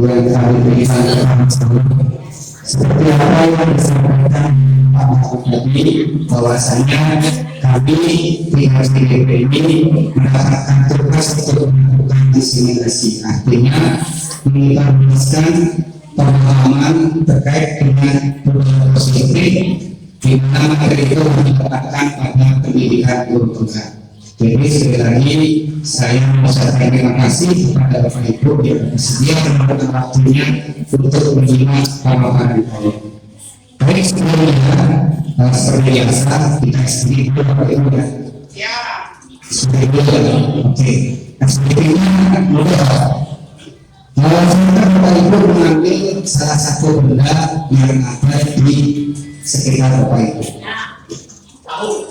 yang kami berikan seperti apa yang disampaikan Pak Mahfud tadi, bahwasanya kami pihak DPP ini mendapatkan tugas untuk melakukan diseminasi, artinya menginformasikan pemahaman terkait dengan budaya positif di mana materi itu mendapatkan pada pendidikan guru tunggal. Jadi sekali lagi saya mengucapkan terima kasih kepada Bapak Ibu yang bersedia meluangkan waktunya untuk menyimak pemaparan saya. Baik, sebelumnya seperti biasa kita sendiri Bapak Ibu ya. Seperti itu ya. Oke. Nah, sepertinya mudah. Kalau Bapak Ibu mengambil salah satu benda yang ada di sekitar Bapak Ibu. Tahu.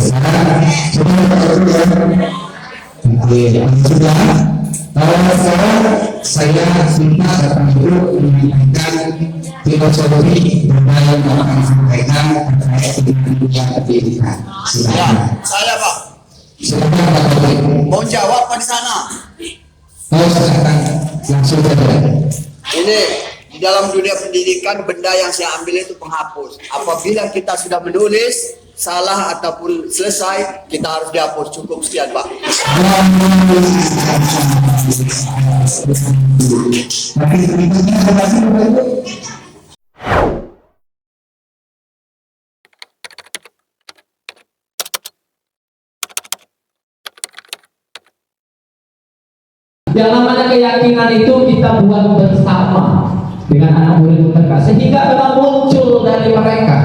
Sekarang saya minta Bapak Ibu menyampaikan filosofi benda yang akan sampaikan terkait dengan dunia pendidikan. Silakan. Saya Pak. Silakan Bapak Ibu. Mau jawab Pak di sana? Oh silakan langsung saja. Ini di dalam dunia pendidikan benda yang saya ambil itu penghapus. Apabila kita sudah menulis salah ataupun selesai, kita harus dihapus. Cukup sekian Pak. Yang namanya keyakinan itu kita buat bersama dengan anak murid mereka sehingga memang muncul dari mereka.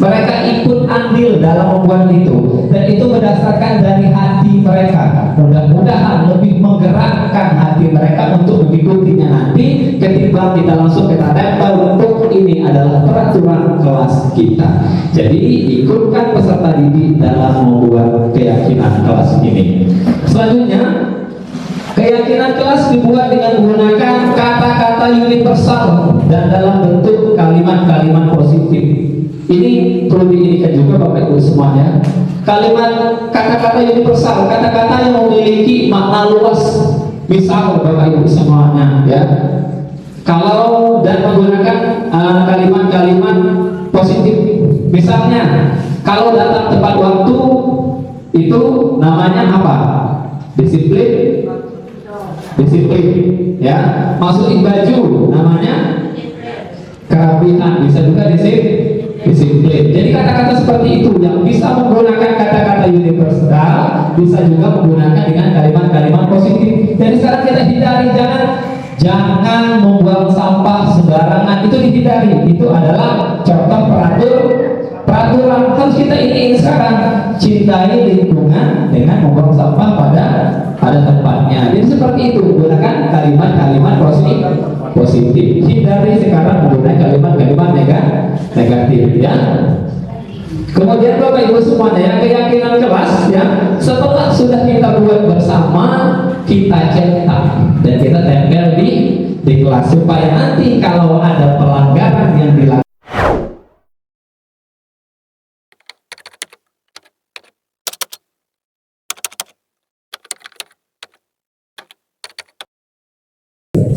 Mereka ikut andil dalam membuat itu, dan itu berdasarkan dari hati mereka. Mudah-mudahan lebih menggerakkan hati mereka untuk mengikutinya nanti ketimbang kita langsung kita tempel untuk ini adalah peraturan kelas kita. Jadi ikutkan peserta didik dalam membuat keyakinan kelas ini. Selanjutnya, keyakinan kelas dibuat dengan menggunakan kata-kata universal dan dalam bentuk kalimat-kalimat positif. Ini perlu diingat juga Bapak Ibu semuanya. Kalimat kata-kata universal, kata-kata yang memiliki makna luas. Misal Bapak Ibu semuanya ya. Kalau dan menggunakan kalimat-kalimat positif. Misalnya, kalau datang tepat waktu itu namanya apa? Disiplin. Disiplin ya. Masukin baju namanya kerapihan, bisa juga disiplin. Jadi kata-kata seperti itu yang bisa menggunakan kata-kata universal bisa juga menggunakan dengan kalimat-kalimat positif. Jadi sekarang kita hindari, jangan membuang sampah sembarangan, itu dihindari. Itu adalah contoh peraturan harus kita ini sekarang. Cintai lingkungan dengan membuang sampah pada tempatnya. Jadi seperti itu, menggunakan kalimat-kalimat positif. Hindari sekarang menggunakan kalimat-kalimat negatif ya. Kemudian Bapak Ibu semuanya ya, keyakinan kelas ya, setelah sudah kita buat bersama, kita cetak dan kita tempel di kelas supaya nanti kalau ada pelanggaran yang dilakukan.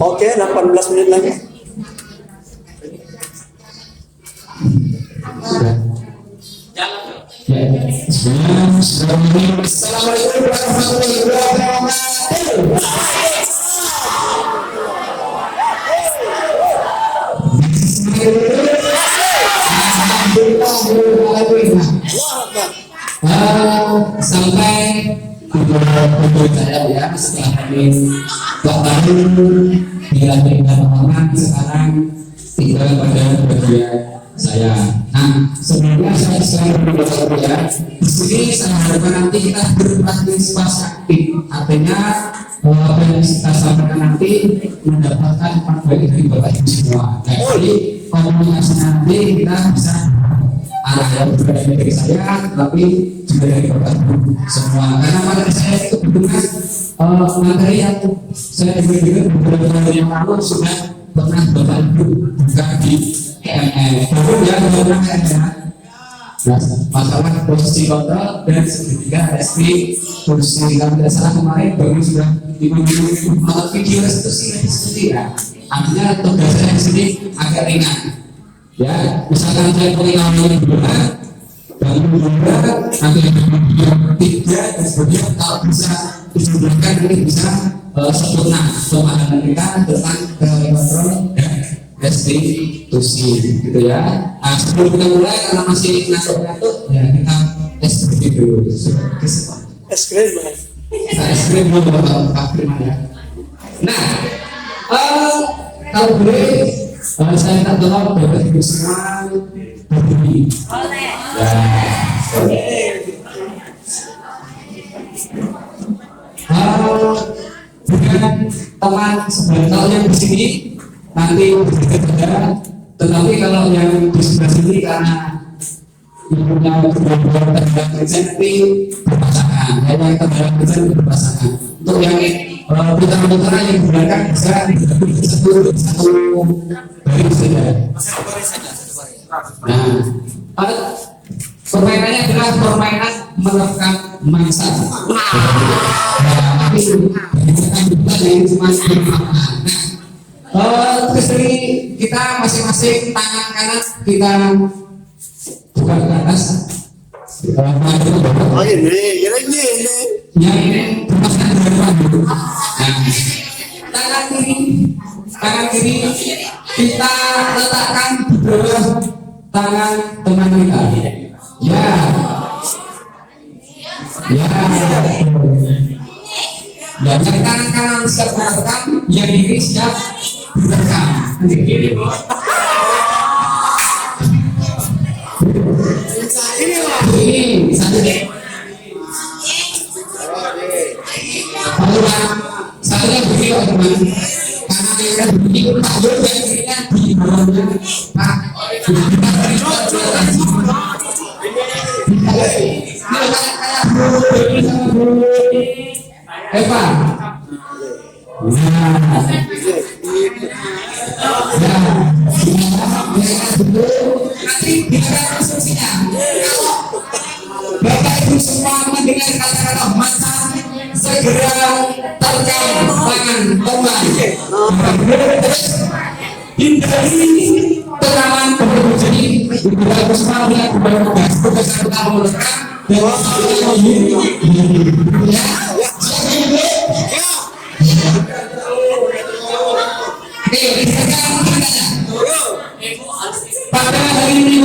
Oke, 18 menit lagi. Assalamualaikum warahmatullahi wabarakatuh. Sampai kumpul saya ya, setelah kami baru dilatih pengalaman, sekarang tinggal pada bagian saya. Nah, sebelumnya saya selalu berdoa ya. Di sini saya harapkan nanti kita berpartisipasi aktif. Artinya apa yang kita sampaikan nanti mendapatkan manfaat dari Bapak Ibu semua. Nah, jadi komunikasi nanti kita bisa anak yang bukan dari saya, tapi juga dari Bapak Ibu semua. Karena materi saya itu kebetulan materi yang saya dengar beberapa hari yang lalu sudah pernah Bapak Ibu buka di EMF. Baru ya nah, masalah posisi kontrol dan segitiga SP posisi kalau tidak salah kemarin baru sudah 5 menit menonton video restitusi ya. Artinya tugasnya di sini agak ringan. Ya, misalkan saya pengalaman dua, baru dua, nanti yang tiga dan sebagainya. Kalau bisa disebutkan ini bisa sempurna pemahaman kita tentang kontrol dan restitusi, gitu ya. Nah, sebelum kita mulai karena masih ngantuk-ngantuk, ya kita tes dulu. Es krim, Mas. Es krim dulu, Pak Krim ya. Nah, kalau boleh saya tak tolong Bapak Ibu semua berdiri. Boleh. Dengan teman sebentar yang di sini nanti berbeda, tetapi kalau yang di sebelah sini karena ibunya berbeda kerja nanti berpasangan, yang teman kerja berpasangan. Untuk yang putra-putra yang gunakan bisa satu baris saja. Nah, permainannya adalah permainan merekam mangsa. Tapi kita yang cuma terus dari kita masing-masing tangan kanan kita buka ke atas. Oh ini. Yang ini berpasang dengan dulu. Nah, tangan kiri kita letakkan di bawah tangan teman kita. Ya. Ya, yang tangan kanan siap merekam, yang kiri siap merekam. Ini satu deh. Saya begini teman, karena kita begini Pak Yul dan kirinya di bawahnya Pak. Eva. Nanti kita instruksinya. Bapak Ibu semua mendengar kata-kata masa segera terkam tangan teman. Hindari tekanan penduduk. Jadi Bapak Ibu semua melihat tugas kita merekam dan pada hari ini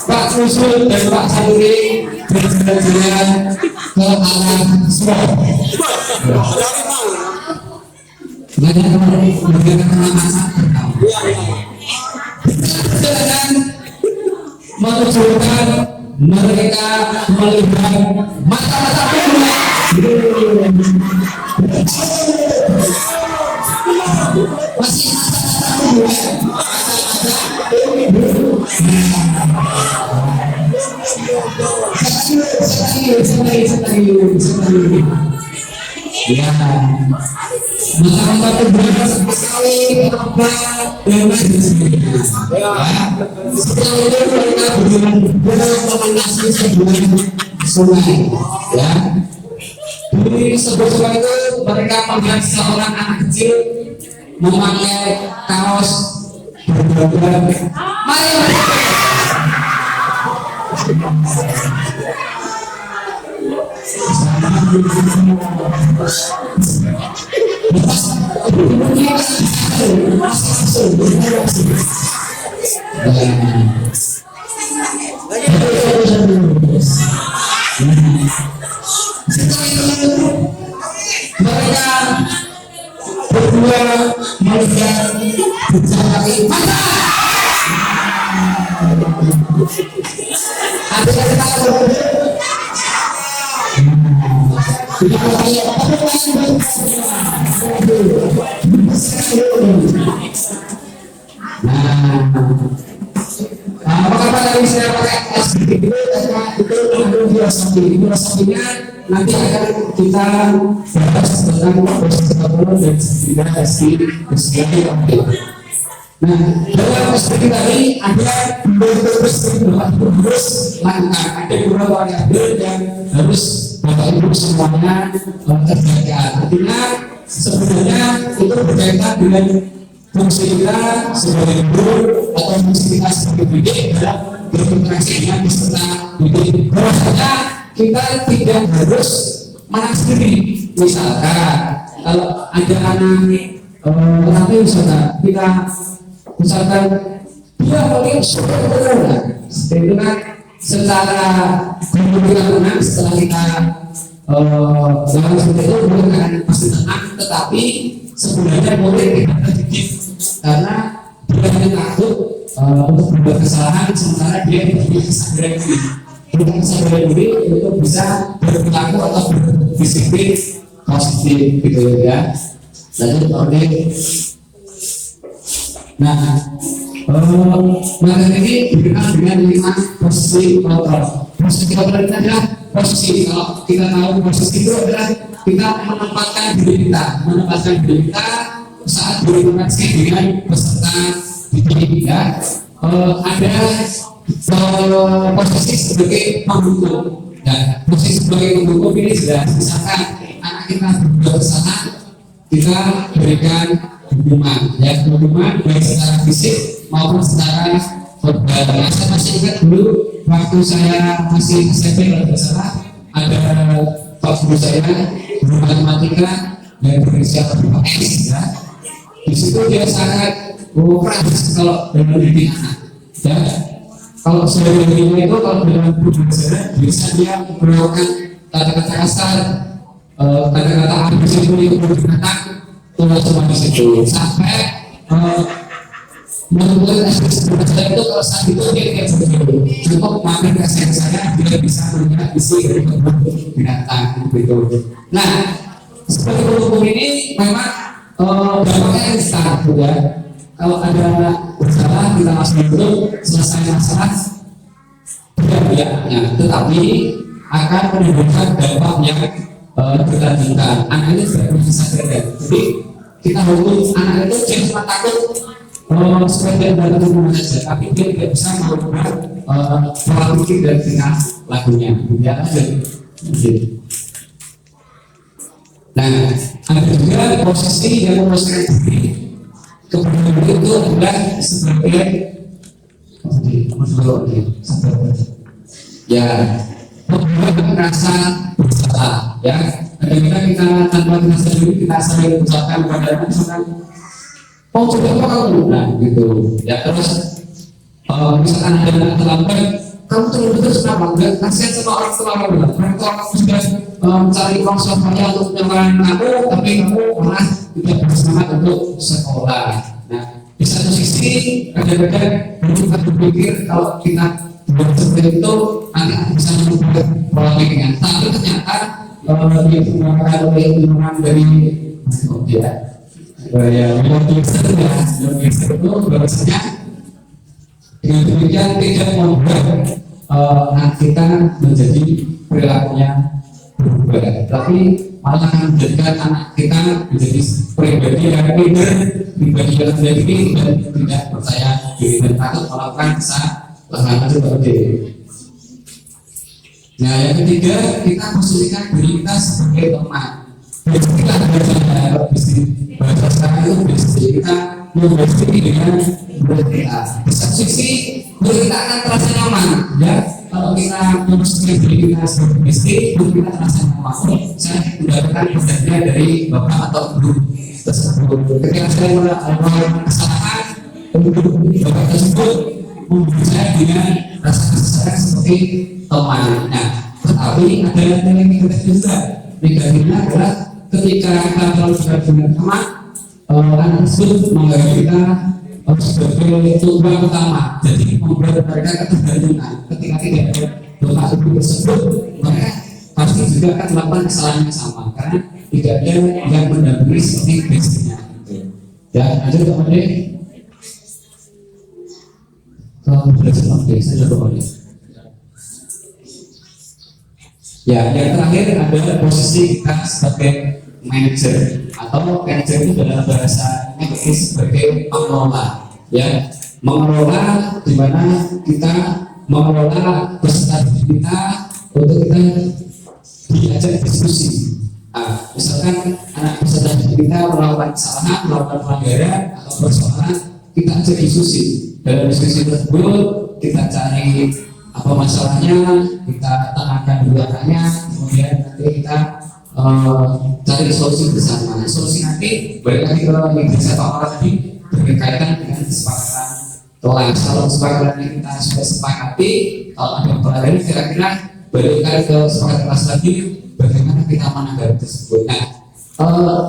Pak Susul dan Pak Sandri berjalan-jalan ke arah Surabaya. Perjalanan menunjukkan mereka melihat mata-mata pemula. Masih ya, mata-mata pemula sekali dan sebagainya. Setelah itu mereka memanasi sebuah sungai. Ya, di sebuah sungai itu mereka melihat seorang anak kecil memakai kaos bergambar. Mari. Mereka berdua melihat berjalan mata. Ada kata apa kata tadi saya pakai sedikit dulu karena itu mengandung filosofinya nanti akan kita bahas tentang proses development dan sedimentasi Nah, dalam perspektif tadi ada langkah, ada beberapa variabel yang harus Bapak Ibu semuanya terjaga. Artinya sebenarnya itu berkaitan dengan fungsi kita sebagai guru atau fungsi kita sebagai pendidik dalam berinteraksi dengan peserta didik. Bahwasanya kita tidak harus menang sendiri. Misalkan kalau ada anak misalkan kita misalkan dia paling suka bergerak, itu kan secara kemudian setelah kita seperti itu mungkin akan pasti tenang, tetapi sebenarnya boleh kita terdidik karena dia hanya takut untuk berbuat kesalahan sementara dia tidak punya kesadaran diri. Dengan kesadaran diri itu bisa berperilaku atau berdisiplin positif gitu ya. Lalu nah, materi ini dikenal dengan 5 posisi kontrol. Posisi kontrol itu adalah posisi, kalau kita tahu posisi itu adalah kita menempatkan diri kita saat berinteraksi dengan peserta didik ya. Ada posisi sebagai pendukung. Dan posisi sebagai pendukung ini sudah misalkan anak kita berbuat kesalahan, kita berikan dukungan baik secara fisik maupun secara verbal. Saya masih ingat dulu waktu saya masih SMP kalau tidak salah, ada pak guru saya guru matematika yang berinisial S ya. Di situ dia sangat keras kalau dalam didik anak ya. Kalau sebagai guru itu kalau dalam guru saya bisa dia melakukan kata-kata kasar, kata-kata agresif yang berkata cuma di situ sampai menurut saya itu kalau saat itu dia tidak seperti cukup makin kasih saya dia bisa melihat isi dari binatang gitu. Nah seperti hukum ini memang dampaknya instan ya. Kalau ada masalah kita langsung dulu selesai masalah ya, tetapi akan menimbulkan dampak yang berkelanjutan. Anak itu tidak punya kesadaran. Jadi kita harus anak itu jangan cuma takut sekedar dalam hubungan saja, tapi dia tidak bisa melakukan pola pikir dan tingkah lakunya. Ya, nah, ada juga posisi yang memuaskan diri. Kemudian itu adalah sebagai ya merasa bersalah ya. Ketika kita tanpa merasa diri kita sering mengucapkan kepada anak misalkan coba kamu gitu ya. Terus misalkan ada anak terlambat, kamu terus kenapa enggak kasihan sama orang tua kamu, orang sudah mencari uang semuanya untuk menyelamatkan kamu, tapi kamu malah tidak bersemangat untuk sekolah. Nah di satu sisi kadang-kadang kita berpikir kalau kita seperti itu nanti bisa membuat pola pikirnya, tapi ternyata dia menggunakan oleh ilmuwan dari luar biasa itu bahwasanya dengan demikian tidak membuat anak kita menjadi perilakunya berubah, tapi malah akan menjadikan anak kita menjadi pribadi yang pintar, pribadi yang diri dan tidak percaya diri dan takut melakukan kesalahan seperti itu. Nah yang ketiga, kita posisikan diri kita sebagai teman. Jadi kita bahasa sekarang itu biasanya kita memposisikan dengan murid kita. Di satu sisi murid kita akan terasa nyaman ya. Kalau kita memposisikan diri kita sebagai istri, murid kita terasa nyaman. Saya mendapatkan perhatian dari bapak atau guru tersebut. Ketika saya melakukan kesalahan, kemudian bapak tersebut memberi saya dengan rasa kesadaran seperti teman. Nah, tetapi ada yang negatif juga. Negatifnya adalah ketika kita terlalu dekat dengan teman, anak tersebut menganggap kita sebagai tujuan utama. Jadi membuat mereka ketergantungan. Ketika tidak ada doa itu tersebut, mereka pasti juga akan melakukan kesalahan yang sama karena tidak ada yang mendampingi seperti biasanya. Ya, lanjut kemudian. Kalau belajar oke, saya coba ya. Ya, yang terakhir adalah posisi kita sebagai manajer atau manajer itu dalam bahasa Inggris sebagai pengelola, ya, mengelola di mana kita mengelola peserta kita untuk kita diajak diskusi. Nah, misalkan anak peserta kita melakukan kesalahan, melakukan pelanggaran atau persoalan, kita ajak diskusi. Dalam diskusi tersebut kita cari apa masalahnya, kita tanamkan belakangnya, kemudian nanti kita cari solusi bersama. Solusi nanti balik lagi ke yang saya tawarkan tadi berkaitan dengan kesepakatan kelas. Kalau kesepakatannya kita sudah sepakati, kalau ada pelanggaran kira-kira balik lagi ke kesepakatan kelas lagi, bagaimana kita menanggapi tersebut. Nah,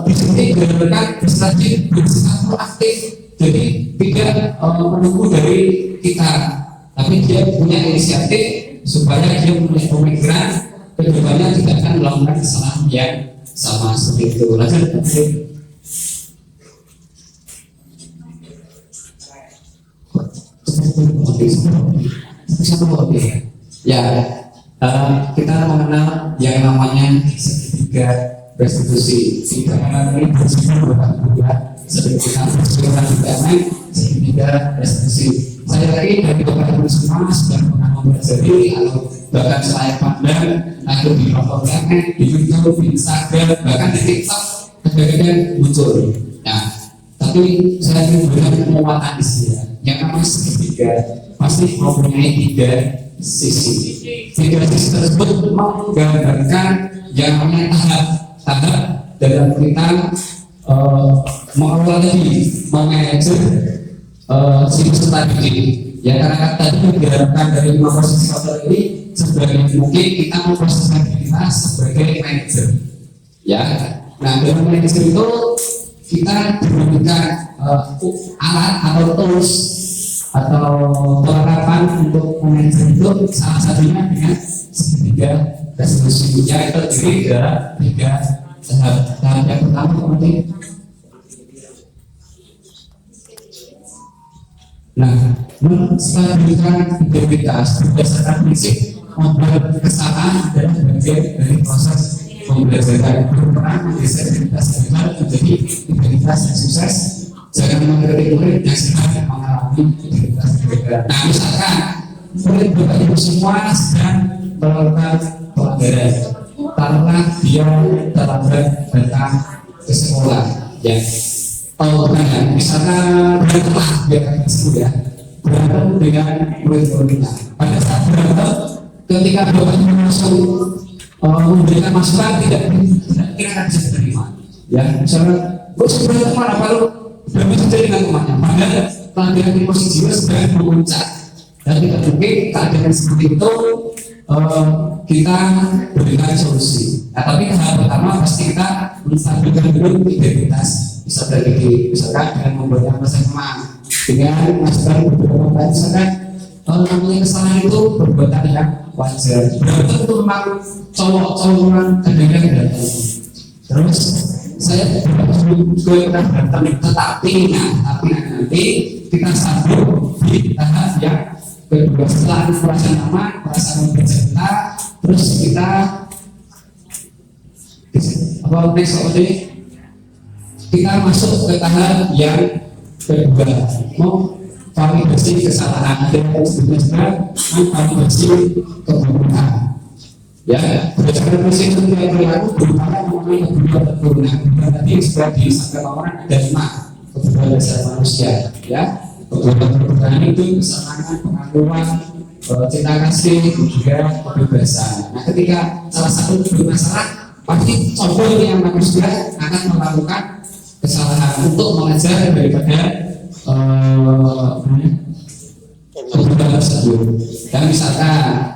di sini digambarkan prestasi bersifat proaktif, jadi tidak menunggu dari kita, tapi dia punya inisiatif supaya dia punya pemikiran kedepannya tidak akan melakukan kesalahan yang sama seperti itu. Lanjut, ya, kita mengenal yang namanya segitiga restitusi. Segitiga ini bersifat berbeda seperti kita bersekolah juga segitiga restitusi. Saya yakin dari teman-teman semua sudah pernah mempelajari atau bahkan saya pandang atau di platform di YouTube, di Instagram, bahkan di TikTok kadang-kadang muncul. Nah, tapi saya ingin memberikan penguatan di sini. Yang namanya segitiga pasti mempunyai tiga sisi. Tiga sisi tersebut menggambarkan yang namanya tahap dalam kita mengelola tadi, manajer siklus tadi. Ya, karena tadi diharapkan dari 5 posisi kontrol ini sebagai mungkin kita memposisikan kita sebagai manajer. Ya, nah dalam manajer itu kita diberikan alat atau tools atau peralatan untuk manajer itu salah satunya dengan segitiga resolusi. Ya, itu terdiri dari 3 tahap. Yang pertama kemudian, nah, menstabilkan integritas berdasarkan prinsip membuat kesalahan adalah bagian dari proses pembelajaran. Berperan menggeser integritas menjadi integritas yang sukses. Jangan mengkritik murid yang sedang mengalami integritas pembelajaran. Nah, misalkan murid bapak ibu semua sedang melakukan pelanggaran, taruhlah dia terlambat datang ke sekolah, ya. Oh, bukan, misalkan berantemlah biar kami sebut ya, berantem dengan murid-muridnya. Pada saat berantem, ketika bapaknya langsung memberikan masukan tidak kira-kira bisa diterima. Ya, misalnya, kok sebenarnya teman apa lu berapa saja dengan temannya? Padahal pelanggaran emosi jiwa sedang memuncak. Dan tidak mungkin keadaan seperti itu kita berikan solusi. Nah, tapi hal pertama pasti kita menstabilkan dulu integritas. Misalkan dengan membuat pasangan dengan masukan beberapa misalkan namanya kesalahan itu perbuatan yang wajar. Berantem itu memang cowok-cowokan kadang-kadang berantem. Terus saya juga pernah berantem, tetapi nanti kita sambung di tahap yang kedua setelah perasaan nyaman, perasaan bercerita, terus kita kita masuk ke tahap yang kedua, mau validasi kesalahan. Ada yang disebutnya validasi kebenaran. Ya, berdasarkan prinsip yang berlaku berupa mengenai kebenaran. Tadi sudah disampaikan orang ada 5 kebenaran dasar manusia. Ya, kebenaran itu kesenangan, pengakuan, cinta kasih, juga kebebasan. Nah, ketika salah satu bermasalah, pasti cowok yang manusia akan melakukan kesalahan untuk mengajar daripada kebenaran tersebut. Dan misalkan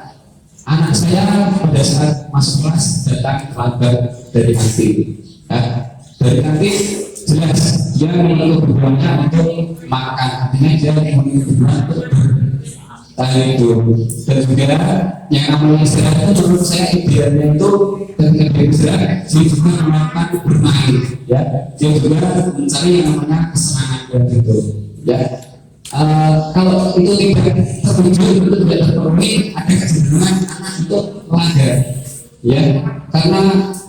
anak saya pada saat masuk kelas datang terlambat dari kantin, ya, dari kantin jelas dia memiliki kebutuhannya untuk makan, artinya dia memiliki kebutuhan untuk itu. Dan juga yang namanya istirahat itu menurut saya idealnya itu ketika dia istirahat dia juga melakukan bermain, ya, dia juga mencari yang namanya kesenangan dan gitu, ya. Kalau itu tidak terwujud, itu tidak terpenuhi, ada kecenderungan anak untuk melanggar, ya. Karena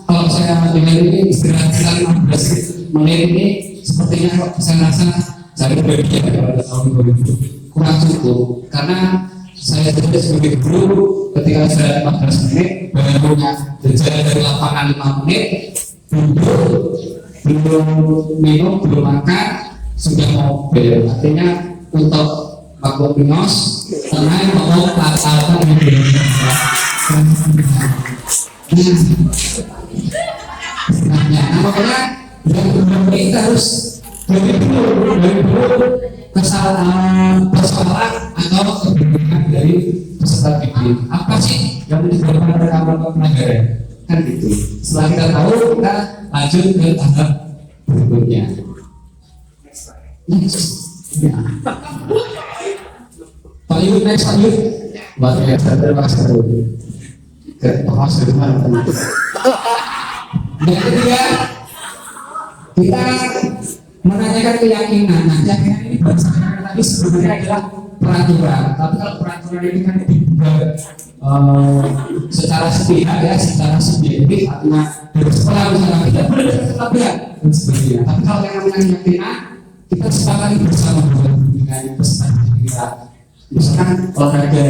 kalau saya dengar ini istirahat sekitar 15 menit ini, sepertinya kok saya rasa saya berbeda pada tahun 2000 kurang cukup. Karena saya juga sebagai guru, ketika saya 15 menit baru punya jeda dari lapangan 5 menit, duduk, belum minum, belum makan, sudah mau bel. Artinya untuk makhluk binos tenang mau kata-kata yang berbeda. Nah, makanya yang kita harus dari dulu kesalahan atau kebenaran dari peserta didik. Apa sih yang menyebabkan mereka melakukan pelanggaran? Kan gitu. Setelah kita tahu, kita lanjut ke tahap berikutnya. Ya. Pak Yud, next Pak Yud. Luar biasa, terima kasih. Terima kasih. Yang ketiga, kita menanyakan keyakinan. Nah, keyakinan ini berdasarkan tadi sebenarnya adalah peraturan. Tapi kalau peraturan ini kan dibuat secara sepihak, ya, secara subjektif, artinya dari sekolah misalnya kita berdasarkan dan sebagainya. Tapi kalau yang namanya keyakinan, kita sepakati bersama dengan peserta kita. Misalkan olahraga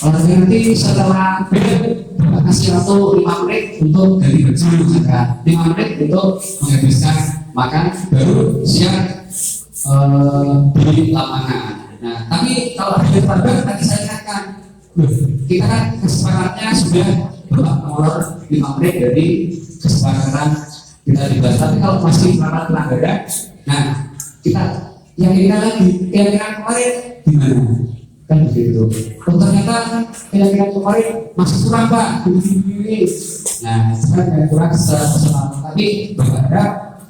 nanti setelah break kasih waktu 5 menit untuk ganti baju, misalkan 5 menit untuk menghabiskan makan, baru siap di lapangan. Nah, tapi kalau ada tambah tadi saya katakan, kita kan kesepakatannya sudah nomor 5 menit dari kesepakatan kita dibahas. Tapi kalau masih melakukan pelanggaran, nah kita yang ini lagi, yang kemarin gimana? Kan begitu. Oh, ternyata yang kemarin masih kurang Pak. Nah, sekarang yang kurang sesuatu. Tapi berharap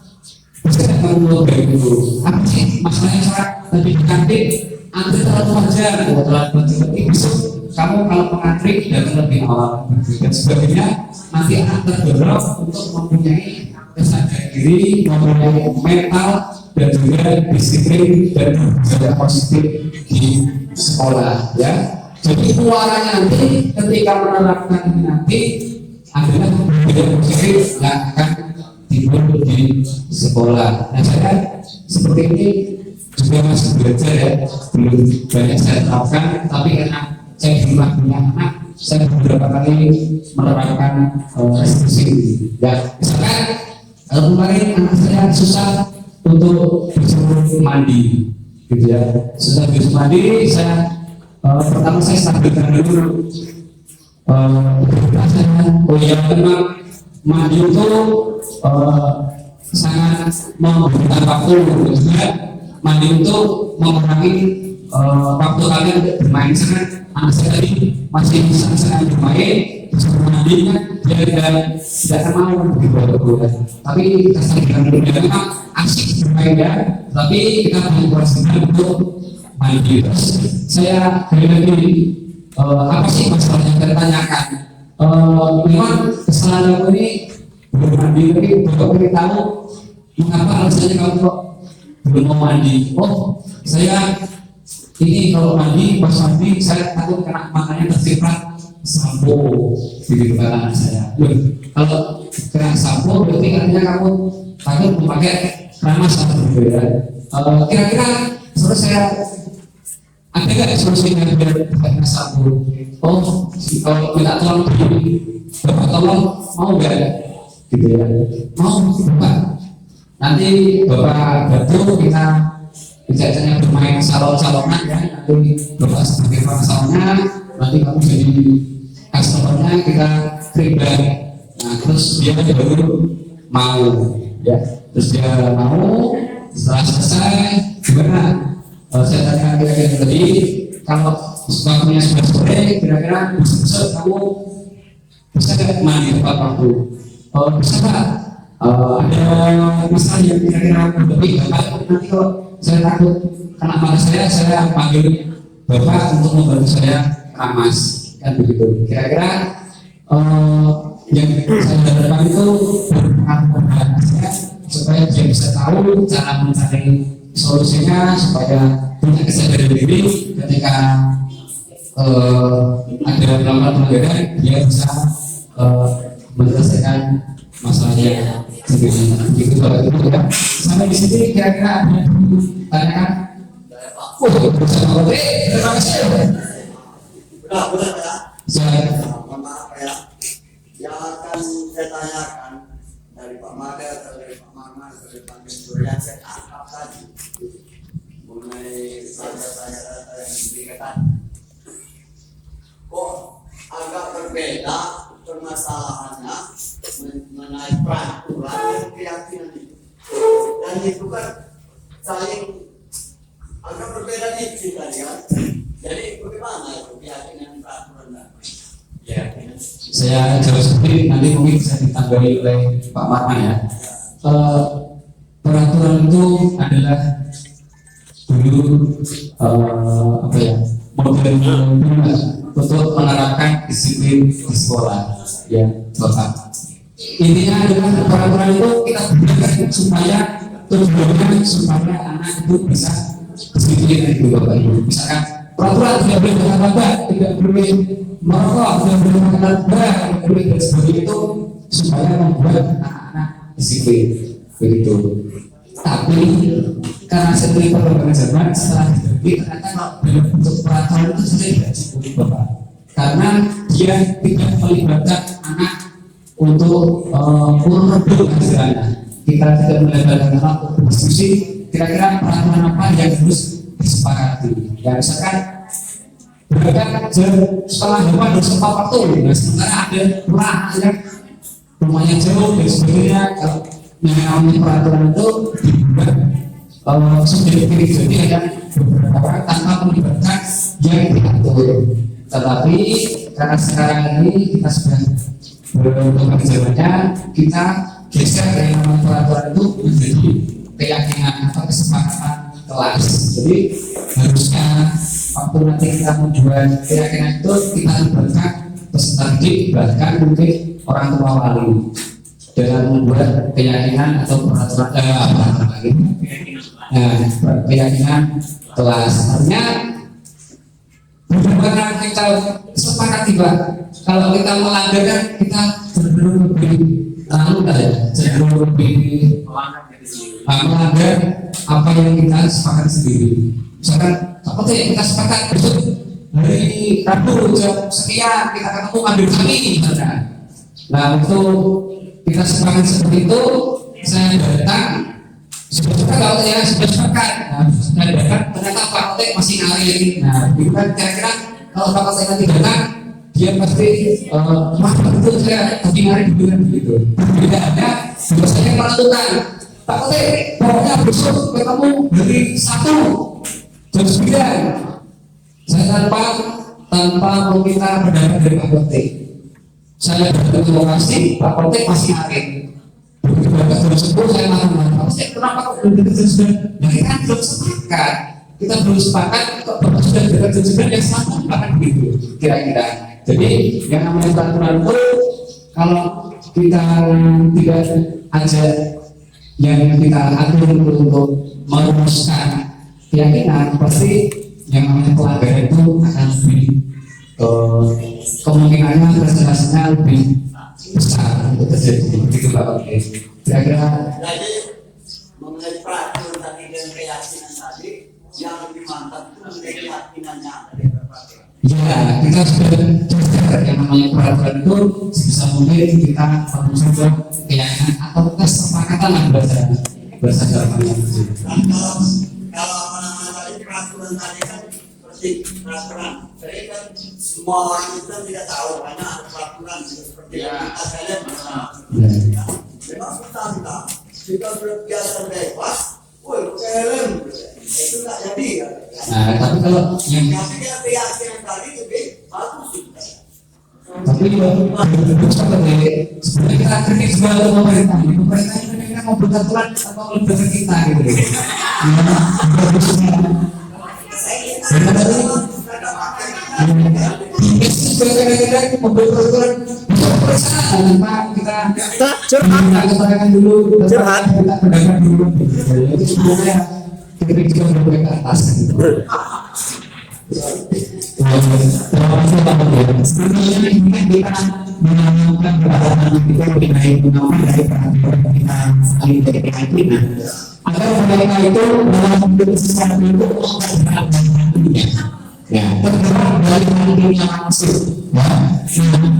bisa perlu dari dulu. Apa sih masalahnya sekarang lebih kantin antri terlalu wajar, terlalu berarti besok kamu kalau mengantri datang lebih awal dan sebagainya, nanti akan terdorong untuk mempunyai kesadaran diri, mempunyai mental dan juga disiplin dan juga positif di sekolah, ya. Jadi muaranya nanti ketika menerapkan ini nanti adalah tidak positif yang akan timbul di sekolah. Nah, saya seperti ini juga masih belajar, ya, belum banyak saya terapkan, tapi karena saya pernah punya anak, saya beberapa kali menerapkan restriksi ini. Ya, misalkan kemarin anak saya susah untuk disuruh mandi, gitu ya. Susah disuruh mandi, saya pertama saya stabilkan dulu. Oh ya, memang mandi itu sangat membutuhkan waktu, juga mandi itu mengurangi waktu kalian bermain. Sangat anak saya tadi masih sangat bermain, mandi kan dia tidak mau begitu, tapi kita stabilkan dulu. Dia memang asik bermain, ya, tapi kita menguasai untuk mandi. Terus saya lagi apa sih masalah yang saya tanyakan? Memang kesalahan aku ini belum mandi, tapi bapak beritahu mengapa alasannya kamu kok belum mau mandi? Oh, saya ini kalau mandi, pas mandi saya takut kena matanya terciprat sampo, begitu kata anak saya. Kalau kena sampo berarti artinya kamu takut memakai keramas atau berbeda. Kira-kira terus saya ada nggak solusinya biar kena sampo? Oh, kalau minta tolong begini, bapak tolong mau nggak? Gitu ya, mau bapak. Nanti bapak bantu kita biasanya bermain salon-salonan, ya. Nanti bapak sebagai salonnya, nanti kamu jadi customernya, kita feedback. Nah, terus dia baru mau, ya. Terus dia mau. Setelah selesai, gimana? Saya tanya kira-kira tadi, kalau waktunya sudah sore, kira-kira besok kamu bisa nggak mandi tepat waktu? Bisa Pak. Ada masalah yang kira-kira lebih bapak. Nanti kalau saya takut kena mata saya panggil bapak untuk membantu saya ramas, kan begitu. Kira-kira yang saya harapkan itu berpengaruh pada saya supaya dia bisa tahu cara mencari solusinya supaya punya kesadaran diri ketika ada melakukan pelanggaran, dia bisa menyelesaikan masalahnya sendiri. Begitu Bapak Ibu ya. Sampai di sini kira-kira ada tanyakan? Bersama terima kasih. Benar ya. Saya Mohon maaf ya. Yang akan saya tanyakan dari Pak Made atau dari Pak Maman atau dari Pak Mentor yang saya tangkap tadi mengenai data yang diberikan, kok agak berbeda permasalahannya mengenai peraturan dan keyakinan itu, dan itu kan saling agak berbeda dikit tadi kan. Jadi bagaimana itu keyakinan peraturan dan keyakinan? saya jawab sendiri, nanti mungkin bisa ditanggapi oleh Pak Marman ya. Peraturan itu adalah dulu apa ya, model untuk menerapkan disiplin di sekolah ya Bapak. Intinya adalah peraturan itu kita berikan supaya tujuannya supaya anak itu bisa disiplin itu Bapak Ibu. Misalkan peraturan tidak boleh berkata-kata, tidak boleh merokok, tidak boleh makan berat, tidak boleh dan sebagainya, itu supaya membuat anak-anak disiplin begitu. Tapi karena setiap perkembangan zaman setelah diterbit, ternyata kalau dalam bentuk peraturan itu sudah tidak cukup Bapak, karena dia tidak melibatkan anak untuk urut istilahnya. Kita tidak melibatkan anak untuk berdiskusi kira-kira peraturan apa yang harus disepakati. Ya misalkan berangkat jam setengah 5 harus tepat waktu, nah sementara ada kurang yang rumahnya jauh dan sebagainya. Kalau yang namanya peraturan itu dibuat sudah dipilih, jadi ada beberapa orang tanpa melibatkan yang diatur. Tetapi karena sekarang ini kita sudah berkembang zamannya, kita geser dari nama peraturan itu menjadi keyakinan atau kesepakatan kelas. Jadi harusnya waktu nanti kita membuat keyakinan itu kita libatkan peserta didik, bahkan mungkin orang tua wali dengan membuat keyakinan atau peraturan keyakinan kelas. Artinya bagaimana kita sepakat tiba, kalau kita melanggar kan kita cenderung lebih cenderung lebih melanggar apa yang kita sepakat sendiri. Misalkan apa tuh yang kita sepakat besok hari Rabu jam sekian kita ketemu ambil kami misalkan. Nah untuk kita sepakat seperti itu, saya datang sudah sepakat kalau ya sudah sepakat. Nah saya datang ternyata Pak Otek masih ngalir. Nah itu kan kira-kira kalau Pak Otek nanti datang dia pasti wah itu saya tadi ngalir dulu gitu. Tidak ada saya menentukan Pak Otek pokoknya besok ketemu dari 1 jam 9. Saya tanpa meminta pendapat dari Pak Otek. Saya datang ke lokasi, Pak Otek masih ngalir. Begitu berangkat jam 10 saya marah-marah. Pak Otek kenapa kok belum dekat jam 9? Nah kita kan belum sepakat. Kita belum sepakat kok Bapak sudah dekat jam 9 yang sama bahkan begitu kira-kira. Jadi yang namanya peraturan itu kalau kita tidak ada yang kita atur untuk merumuskan keyakinan, pasti yang namanya pelanggaran itu akan lebih kemungkinannya presentasinya lebih besar untuk terjadi begitu Pak. Kira-kira jadi mengenai peraturan tadi dan keyakinan tadi yang lebih mantap itu mengenai keyakinannya dari Bapak. ya kita sudah yang namanya peraturan itu sebisa mungkin kita menunjukkan keyakinan atau kesepakatan lah bahasa Jermannya. Kalau apa namanya tadi peraturan tadi kan seperti peraturan, jadi kan semua orang itu tidak tahu karena ada peraturan seperti yang kita kalian Ya. memang kita jika sudah biasa bebas, woi helm itu nggak jadi kan? Nah, tapi kalau yang Tapi kita keyakinan tadi lebih bagus juga. tapi sebenarnya kita kritik juga ke pemerintah ini kira-kira mau beraturan atau lebih kita gitu. Kira-kira membuat peraturan tanpa kita keterangan dulu, kita pendapat dulu. Itu sebenarnya kita juga sampai ke atas. Sebenarnya ini kan kita menanamkan keadaan kita lebih baik mengapa dari peraturan kita saling dari keyakinan agar mereka itu dalam mengambil sesuatu itu ya tergerak dari hatinya langsung ya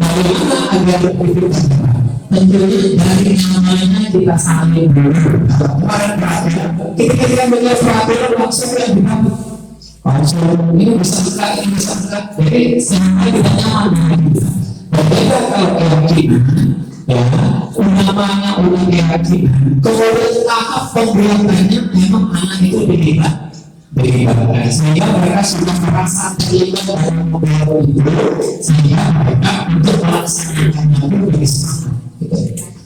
bagaimana agar itu tentunya dari namanya kita saling kemarin perhatian ketika kita melihat peraturan langsung yang bilang langsung ini bisa jadi sampai tidak nyaman berbeda kalau keyakinan ya namanya ulang keyakinan kemudian tahap pembuatannya memang anak itu dilibatkan sehingga mereka sudah merasa terlibat dalam pembuatan itu sehingga mereka untuk melaksanakannya pun lebih semangat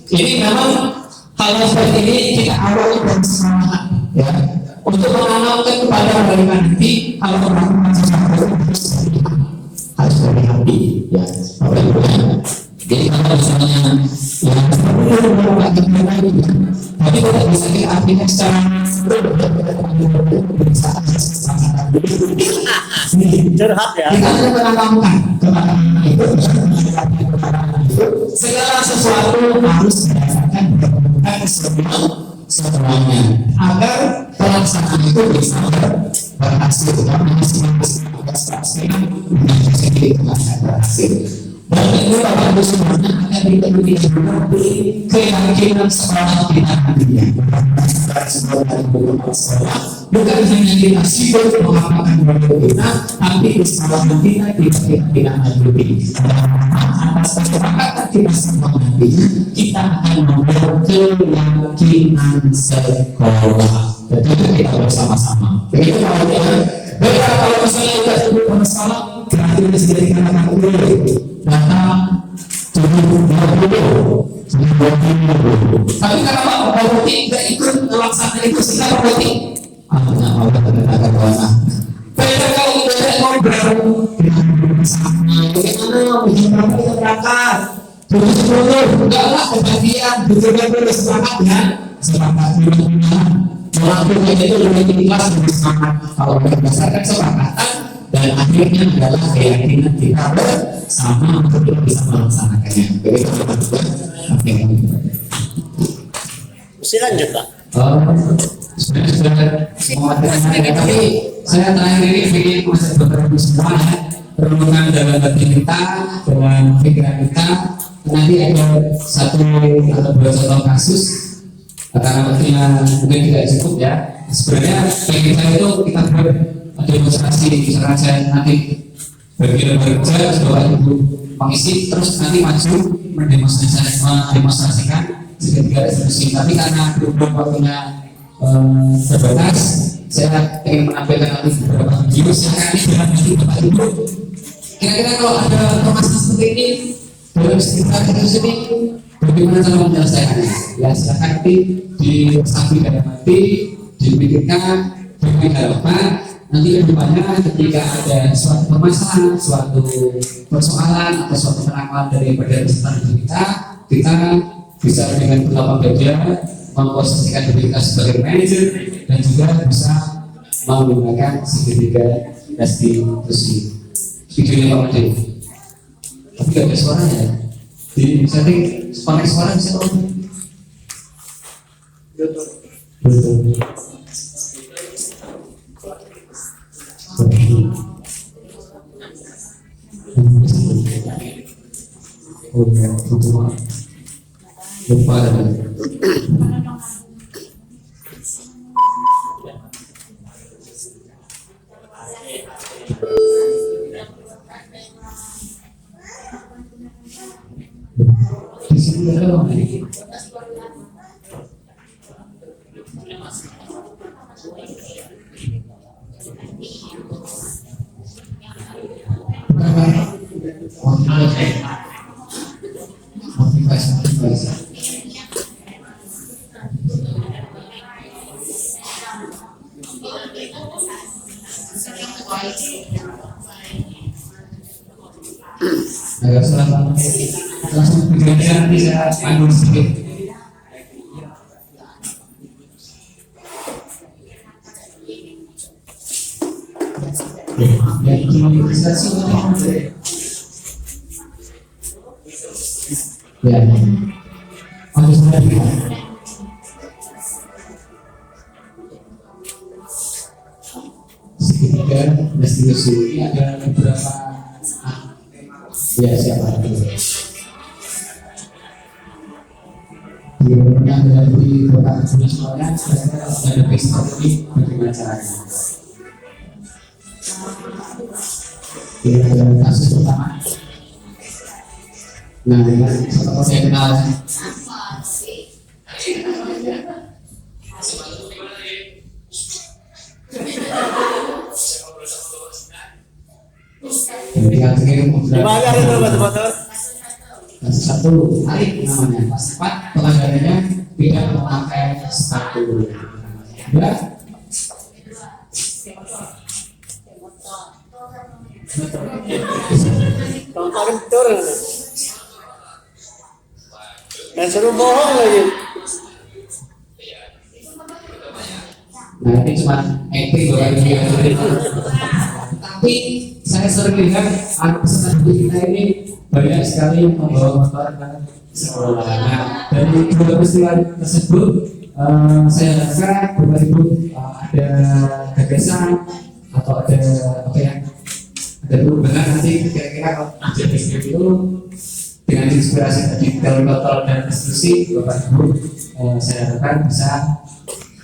jadi memang hal seperti ini kita awali dari semangat ya untuk menanamkan kepada mereka nanti kalau melakukan sesuatu harus berhati-hati ya Bapak Ibu ya. Jadi kalau misalnya ya tapi tidak bisa kita artikan secara curhat ya. Kita harus menanamkan kepada itu segala sesuatu harus berdasarkan semuanya agar pelaksanaan itu bisa berhasil dan masing-masing berhasil dan itu Bapak Ibu semuanya akan kita beri keyakinan sekolah kita nantinya bukan hanya kita sibuk mengamalkan kita tapi sekolah nantinya kita tidak lebih atas kesepakatan kita semua nantinya kita akan membuat keyakinan sekolah jadi kita bersama-sama begitu Bapak Ibu. Baik kalau misalnya kita sebut masalah kreatif sendiri karena datang 20 tapi kenapa Bapak tidak ikut melaksanakan itu sehingga Bapak anak mau terkata kawan beda kalau kita mau bersama bagaimana kita berangkat terus enggaklah kebahagiaan betul-betul semangat ya semangat melakukan itu lebih ikhlas lebih semangat kalau berdasarkan kesepakatan dan akhirnya adalah keyakinan kita bersama untuk bisa melaksanakannya. Begitu teman-teman. Oke. Mesti lanjut Pak. Sudah semua terima tapi saya terakhir ini ingin masih berterima semua ya renungan dalam hati kita dalam pikiran kita nanti ada satu atau dua contoh kasus karena waktunya mungkin tidak cukup ya sebenarnya bagi saya itu kita demonstrasi saja nanti bagi bekerja sebagai ibu pengisi terus nanti maju mendemonstrasikan tiga resolusi tapi karena berhubung waktunya terbatas saya ingin menampilkan nanti beberapa video silakan nanti Bapak Ibu kira-kira kalau ada permasalahan seperti ini dalam sekitar kasus ini bagaimana cara menyelesaikannya ya silakan nanti disamping dalam hati dipikirkan dipikirkan nanti kedepannya ketika ada suatu permasalahan suatu persoalan atau suatu penangkalan dari peserta kita bisa dengan berlapang dada memposisikan diri kita sebagai manajer dan juga bisa menggunakan segitiga restitusi videonya Pak Made tapi gak ada suaranya ya jadi bisa nih pakai suara bisa tahu betul oh ya betul lupa di sini ada apa ini? Motivasi. Agak salah langsung pikiran nanti saya panggil sedikit. Dan kriminalisasi ya, harus ada. Ketiga, restitusi ini ada beberapa ya siapa itu pernah dari beberapa semuanya sebenarnya ada pistol ini bagaimana caranya kasus pertama nah setelah saya kenal jadi akhirnya Gimana itu betul-betul? satu tarik namanya pas cepat pelanggarannya tidak memakai sepatu ya Tontonin turun. Dan suruh bohong lagi. nah ini cuma acting bukan dia tapi saya sering lihat anak peserta kita ini banyak sekali yang membawa motor ke sekolah. Nah, dari dua peristiwa tersebut, saya rasa Bapak Ibu ada gagasan atau ada apa ya, ada perubahan nanti kira-kira kalau terjadi seperti itu dengan inspirasi tadi teori kontrol dan restitusi, Bapak Ibu saya harapkan bisa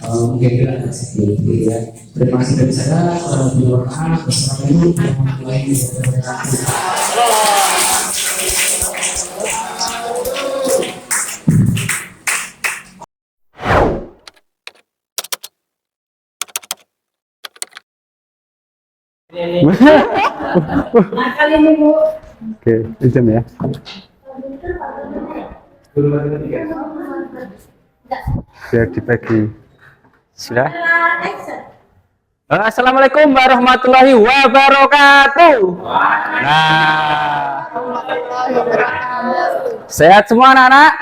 mungkin seperti itu ya. Terima kasih dari saya. Mohon maaf. Wassalamualaikum warahmatullahi wabarakatuh. Nakal ini Bu. Oke, izin ya. Biar dibagi. Sudah? Assalamualaikum warahmatullahi wabarakatuh. Nah, sehat semua anak-anak?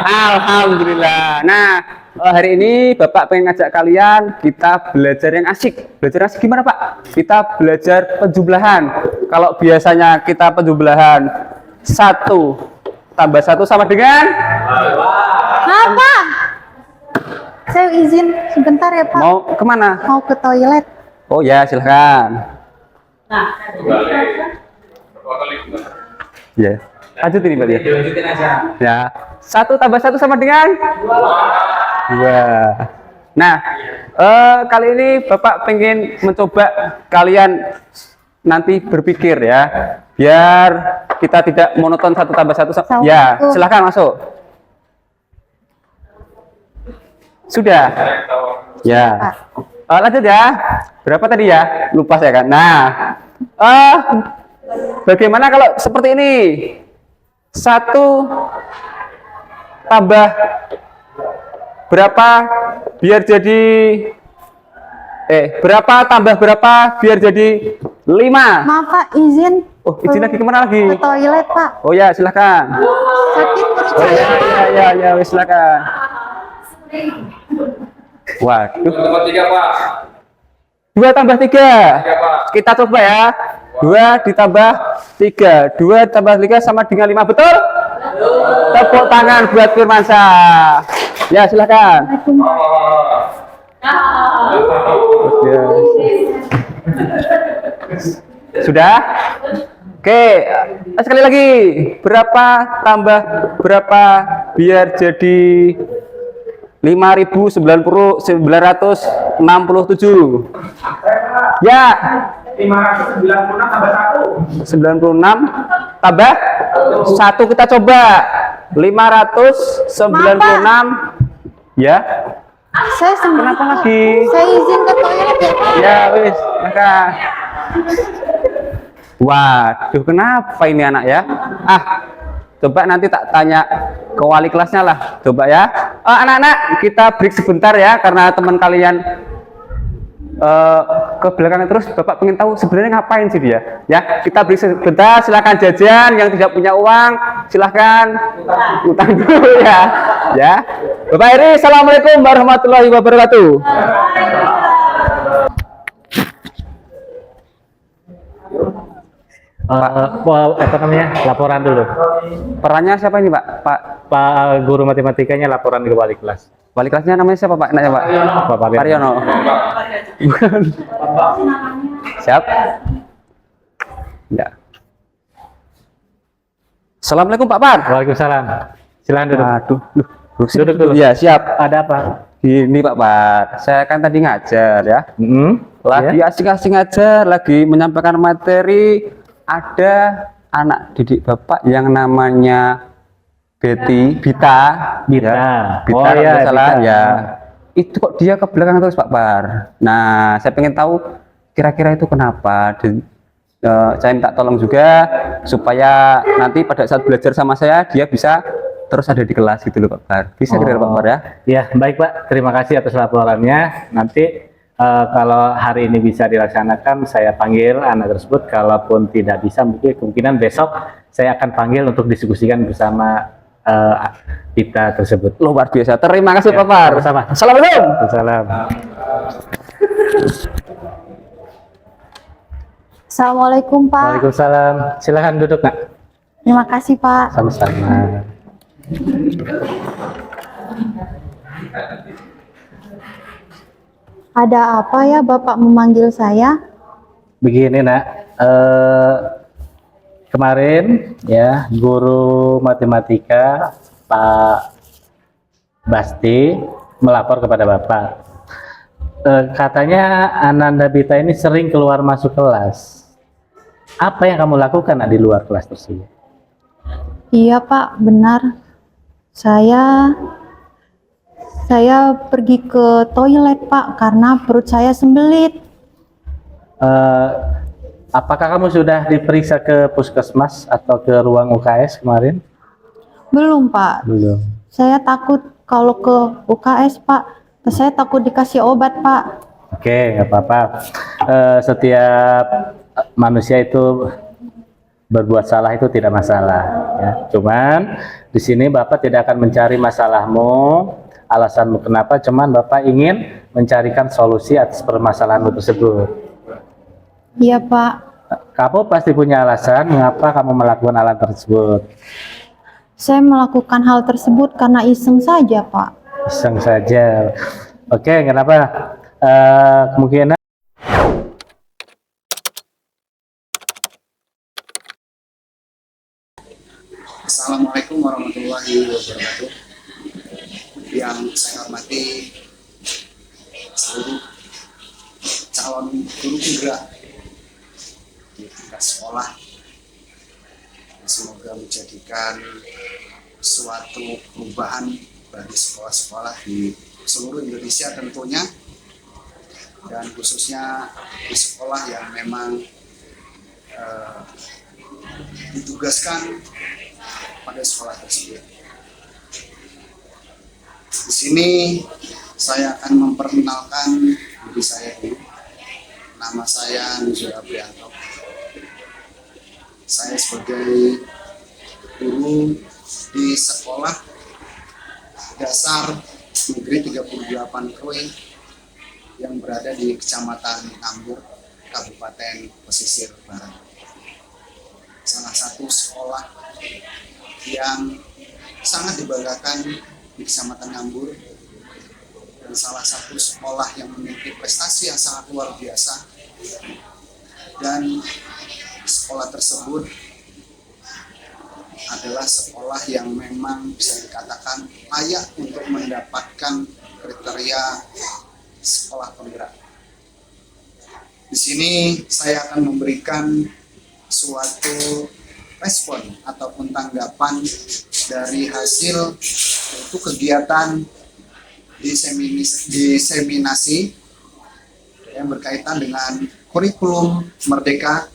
Alhamdulillah. Nah, hari ini Bapak pengen ngajak kalian kita belajar yang asik. Belajar asik gimana Pak? Kita belajar penjumlahan. Kalau biasanya kita penjumlahan 1 tambah 1 sama dengan? Apa? Saya izin sebentar ya Pak. Mau kemana? Mau ke toilet. Oh ya, silahkan. Ya, lanjut ini Mbak ya. Lanjutin aja. Ya, 1 tambah 1 sama dengan? 2. Nah, kali ini Bapak pengen mencoba kalian nanti berpikir ya, biar kita tidak monoton 1 tambah 1 sama. Ya, silahkan masuk. Sudah. Ya. Lanjut ya. Berapa tadi ya? Lupa saya kan. Nah, bagaimana kalau seperti ini? 1 tambah berapa biar jadi berapa tambah berapa biar jadi 5? Maaf Pak, izin. Oh, izin lagi kemana lagi? Ke toilet Pak. Oh ya, silahkan. Sakit perut Oh saya. ya, wis silakan. Waduh. 2 tambah 3. Kita coba ya. 2 ditambah 3. 2 tambah 3 sama dengan 5, betul? Tepuk tangan buat Firmansyah. Ya, silakan. Ya. Sudah? Oke, sekali lagi. Berapa tambah berapa biar jadi 5.967? Ya. 596 tambah 1. 96 tambah 1 kita coba. 596. Ya. Saya Kenapa lagi? Saya izin ke toilet ya Pak. Ya wis, maka. Waduh, kenapa ini anak ya? Coba nanti tak tanya ke wali kelasnya lah. Coba ya. Anak-anak, kita break sebentar ya, karena teman kalian ke belakang terus. Bapak pengen tahu sebenarnya ngapain sih dia. Ya, kita break sebentar. Silakan jajan. Yang tidak punya uang, silakan utang dulu ya. Ya. Bapak Eri, assalamualaikum warahmatullahi wabarakatuh. Apa namanya? Laporan dulu. Perannya siapa ini Pak? Pak guru matematikanya laporan ke wali kelas. Wali kelasnya namanya siapa Pak? Enaknya Pak? Pak Pariono. Bukan. Siap? Ya. Assalamualaikum Pak Par. Waalaikumsalam. Silakan duduk. Aduh, Duduk dulu. Ya siap. Ada apa? Gini Pak Par, saya kan tadi ngajar ya. Lagi Ya. asing-asing ngajar, lagi menyampaikan materi. Ada anak didik Bapak yang namanya Bita. Bita. Ya. Bita Oh, kalau iya, nggak salah Bita. ya. Itu kok dia ke belakang terus Pak Par. Nah, saya pengen tahu kira-kira itu kenapa. Saya minta tolong juga supaya nanti pada saat belajar sama saya dia bisa terus ada di kelas gitu loh Pak Par. Bisa kira Pak Par ya? Ya, baik Pak. Terima kasih atas laporannya. Nanti kalau hari ini bisa dilaksanakan, saya panggil anak tersebut. Kalaupun tidak bisa, mungkin kemungkinan besok saya akan panggil untuk diskusikan bersama kita tersebut. Luar biasa. Terima kasih Ya, Pak Par. sama-sama. Assalamualaikum. Salam. Assalamualaikum Pak. Waalaikumsalam. Silakan duduk Nak. Terima kasih Pak. Sama-sama. Ada apa ya Bapak memanggil saya? Begini Nak, kemarin ya guru matematika Pak Basti melapor kepada Bapak. Katanya Ananda Bita ini sering keluar masuk kelas. Apa yang kamu lakukan Nak, di luar kelas tersebut? Iya Pak, benar. Saya pergi ke toilet Pak karena perut saya sembelit. Apakah kamu sudah diperiksa ke puskesmas atau ke ruang UKS kemarin? Belum Pak. Belum. Saya takut kalau ke UKS Pak. Saya takut dikasih obat Pak. Oke, nggak apa-apa. Setiap manusia itu berbuat salah itu tidak masalah. Ya. Cuman di sini Bapak tidak akan mencari masalahmu, alasanmu kenapa. Cuman Bapak ingin mencarikan solusi atas permasalahanmu tersebut. Iya Pak. Kamu pasti punya alasan mengapa kamu melakukan hal tersebut. Saya melakukan hal tersebut karena iseng saja Pak. Iseng saja. Oke, kenapa? Kemungkinan Assalamualaikum warahmatullahi wabarakatuh. Yang saya hormati seluruh calon guru penggerak di tingkat sekolah, semoga menjadikan suatu perubahan bagi sekolah-sekolah di seluruh Indonesia tentunya, dan khususnya di sekolah yang memang ditugaskan pada sekolah tersebut. Di sini saya akan memperkenalkan diri saya dulu. Nama saya Nuzul Abrianto. Saya sebagai guru di sekolah dasar negeri 38 Krui yang berada di Kecamatan Tambur, Kabupaten Pesisir Barat. Salah satu sekolah yang sangat dibanggakan di Kecamatan Tambur, dan salah satu sekolah yang memiliki prestasi yang sangat luar biasa. Dan sekolah tersebut adalah sekolah yang memang bisa dikatakan layak untuk mendapatkan kriteria sekolah penggerak. Di sini saya akan memberikan suatu respon ataupun tanggapan dari hasil yaitu kegiatan diseminasi yang berkaitan dengan kurikulum Merdeka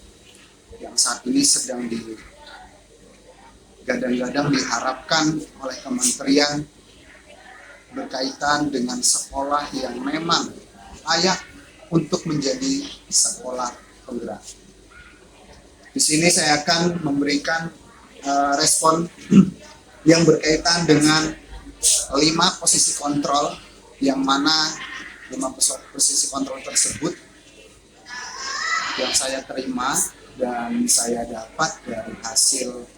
yang saat ini sedang digadang-gadang diharapkan oleh kementerian berkaitan dengan sekolah yang memang layak untuk menjadi sekolah penggerak. Di sini saya akan memberikan respon yang berkaitan dengan 5 posisi kontrol, yang mana 5 posisi kontrol tersebut yang saya terima dan saya dapat dari hasil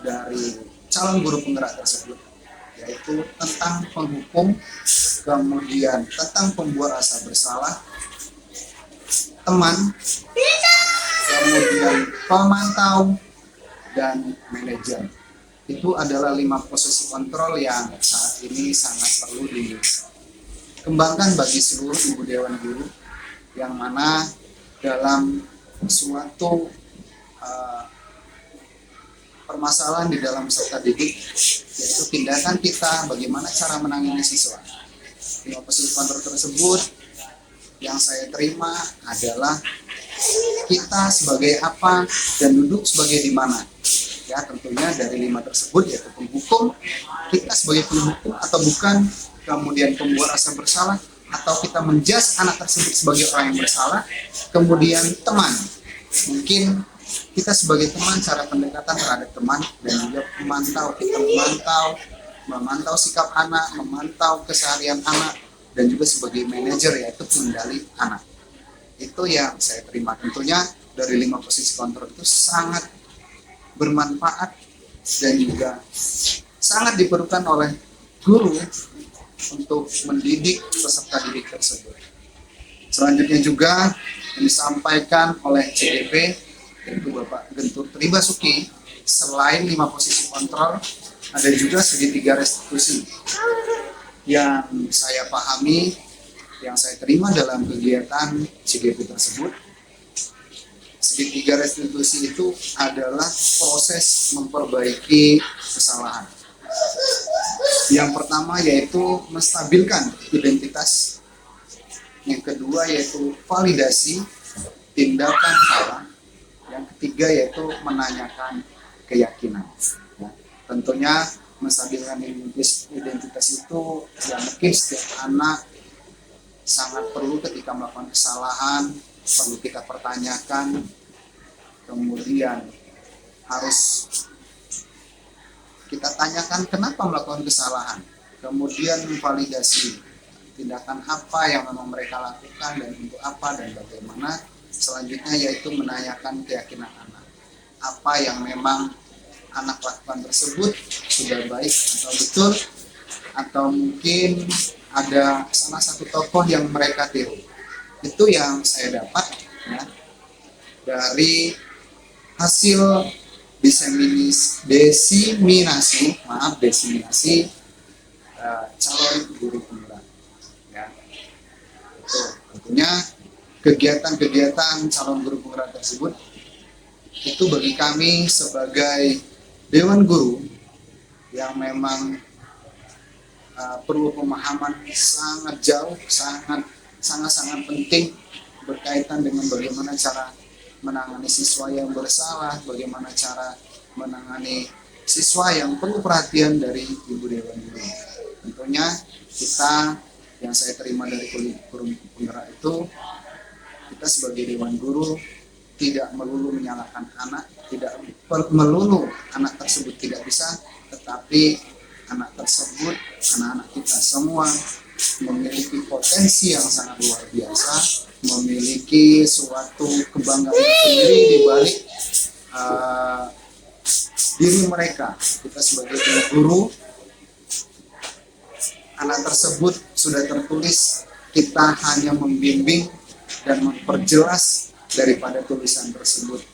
dari calon guru penggerak tersebut, yaitu tentang penghukum, kemudian tentang pembuat rasa bersalah, teman, kemudian pemantau, dan manajer. Itu adalah 5 posisi kontrol yang saat ini sangat perlu dikembangkan bagi seluruh ibu dewan guru, yang mana dalam suatu permasalahan di dalam peserta didik, yaitu tindakan kita bagaimana cara menangani siswa. 5 posisi kontrol tersebut yang saya terima adalah kita sebagai apa dan duduk sebagai di mana. Ya, tentunya dari 5 tersebut, yaitu penghukum, kita sebagai penghukum atau bukan, kemudian pembuat rasa bersalah atau kita menjudge anak tersebut sebagai orang yang bersalah, kemudian teman, mungkin kita sebagai teman, cara pendekatan terhadap teman, dan juga pemantau, kita memantau sikap anak, memantau keseharian anak, dan juga sebagai manajer, yaitu pengendali anak. Itu yang saya terima. Tentunya dari 5 posisi kontrol itu sangat bermanfaat dan juga sangat diperlukan oleh guru untuk mendidik peserta didik tersebut. Selanjutnya juga yang disampaikan oleh CDP, yaitu Bapak Gentur Tribasuki, selain 5 posisi kontrol, ada juga segitiga restitusi yang saya pahami, yang saya terima dalam kegiatan CGP tersebut. Segitiga restitusi itu adalah proses memperbaiki kesalahan. Yang pertama yaitu menstabilkan identitas. Yang kedua yaitu validasi tindakan salah. Yang ketiga yaitu menanyakan keyakinan. Ya, tentunya menstabilkan identitas itu yang mungkin setiap anak sangat perlu ketika melakukan kesalahan, perlu kita pertanyakan, kemudian harus kita tanyakan kenapa melakukan kesalahan, kemudian memvalidasi tindakan apa yang memang mereka lakukan dan untuk apa dan bagaimana. Selanjutnya yaitu menanyakan keyakinan anak, apa yang memang anak lakukan tersebut sudah baik atau betul, atau mungkin ada salah satu tokoh yang mereka tiru. Itu yang saya dapat ya, dari hasil desiminasi calon guru penggerak. Ya. Itu tentunya kegiatan-kegiatan calon guru penggerak tersebut itu bagi kami sebagai dewan guru yang memang perlu pemahaman sangat jauh, sangat penting berkaitan dengan bagaimana cara menangani siswa yang bersalah, bagaimana cara menangani siswa yang perlu perhatian dari ibu dewan guru. Tentunya kita, yang saya terima dari guru penggerak itu, kita sebagai dewan guru tidak melulu menyalahkan anak, tidak melulu anak tersebut tidak bisa, tetapi anak tersebut, anak-anak kita semua memiliki potensi yang sangat luar biasa, memiliki suatu kebanggaan sendiri di balik diri mereka. Kita sebagai guru, anak tersebut sudah tertulis, kita hanya membimbing dan memperjelas daripada tulisan tersebut.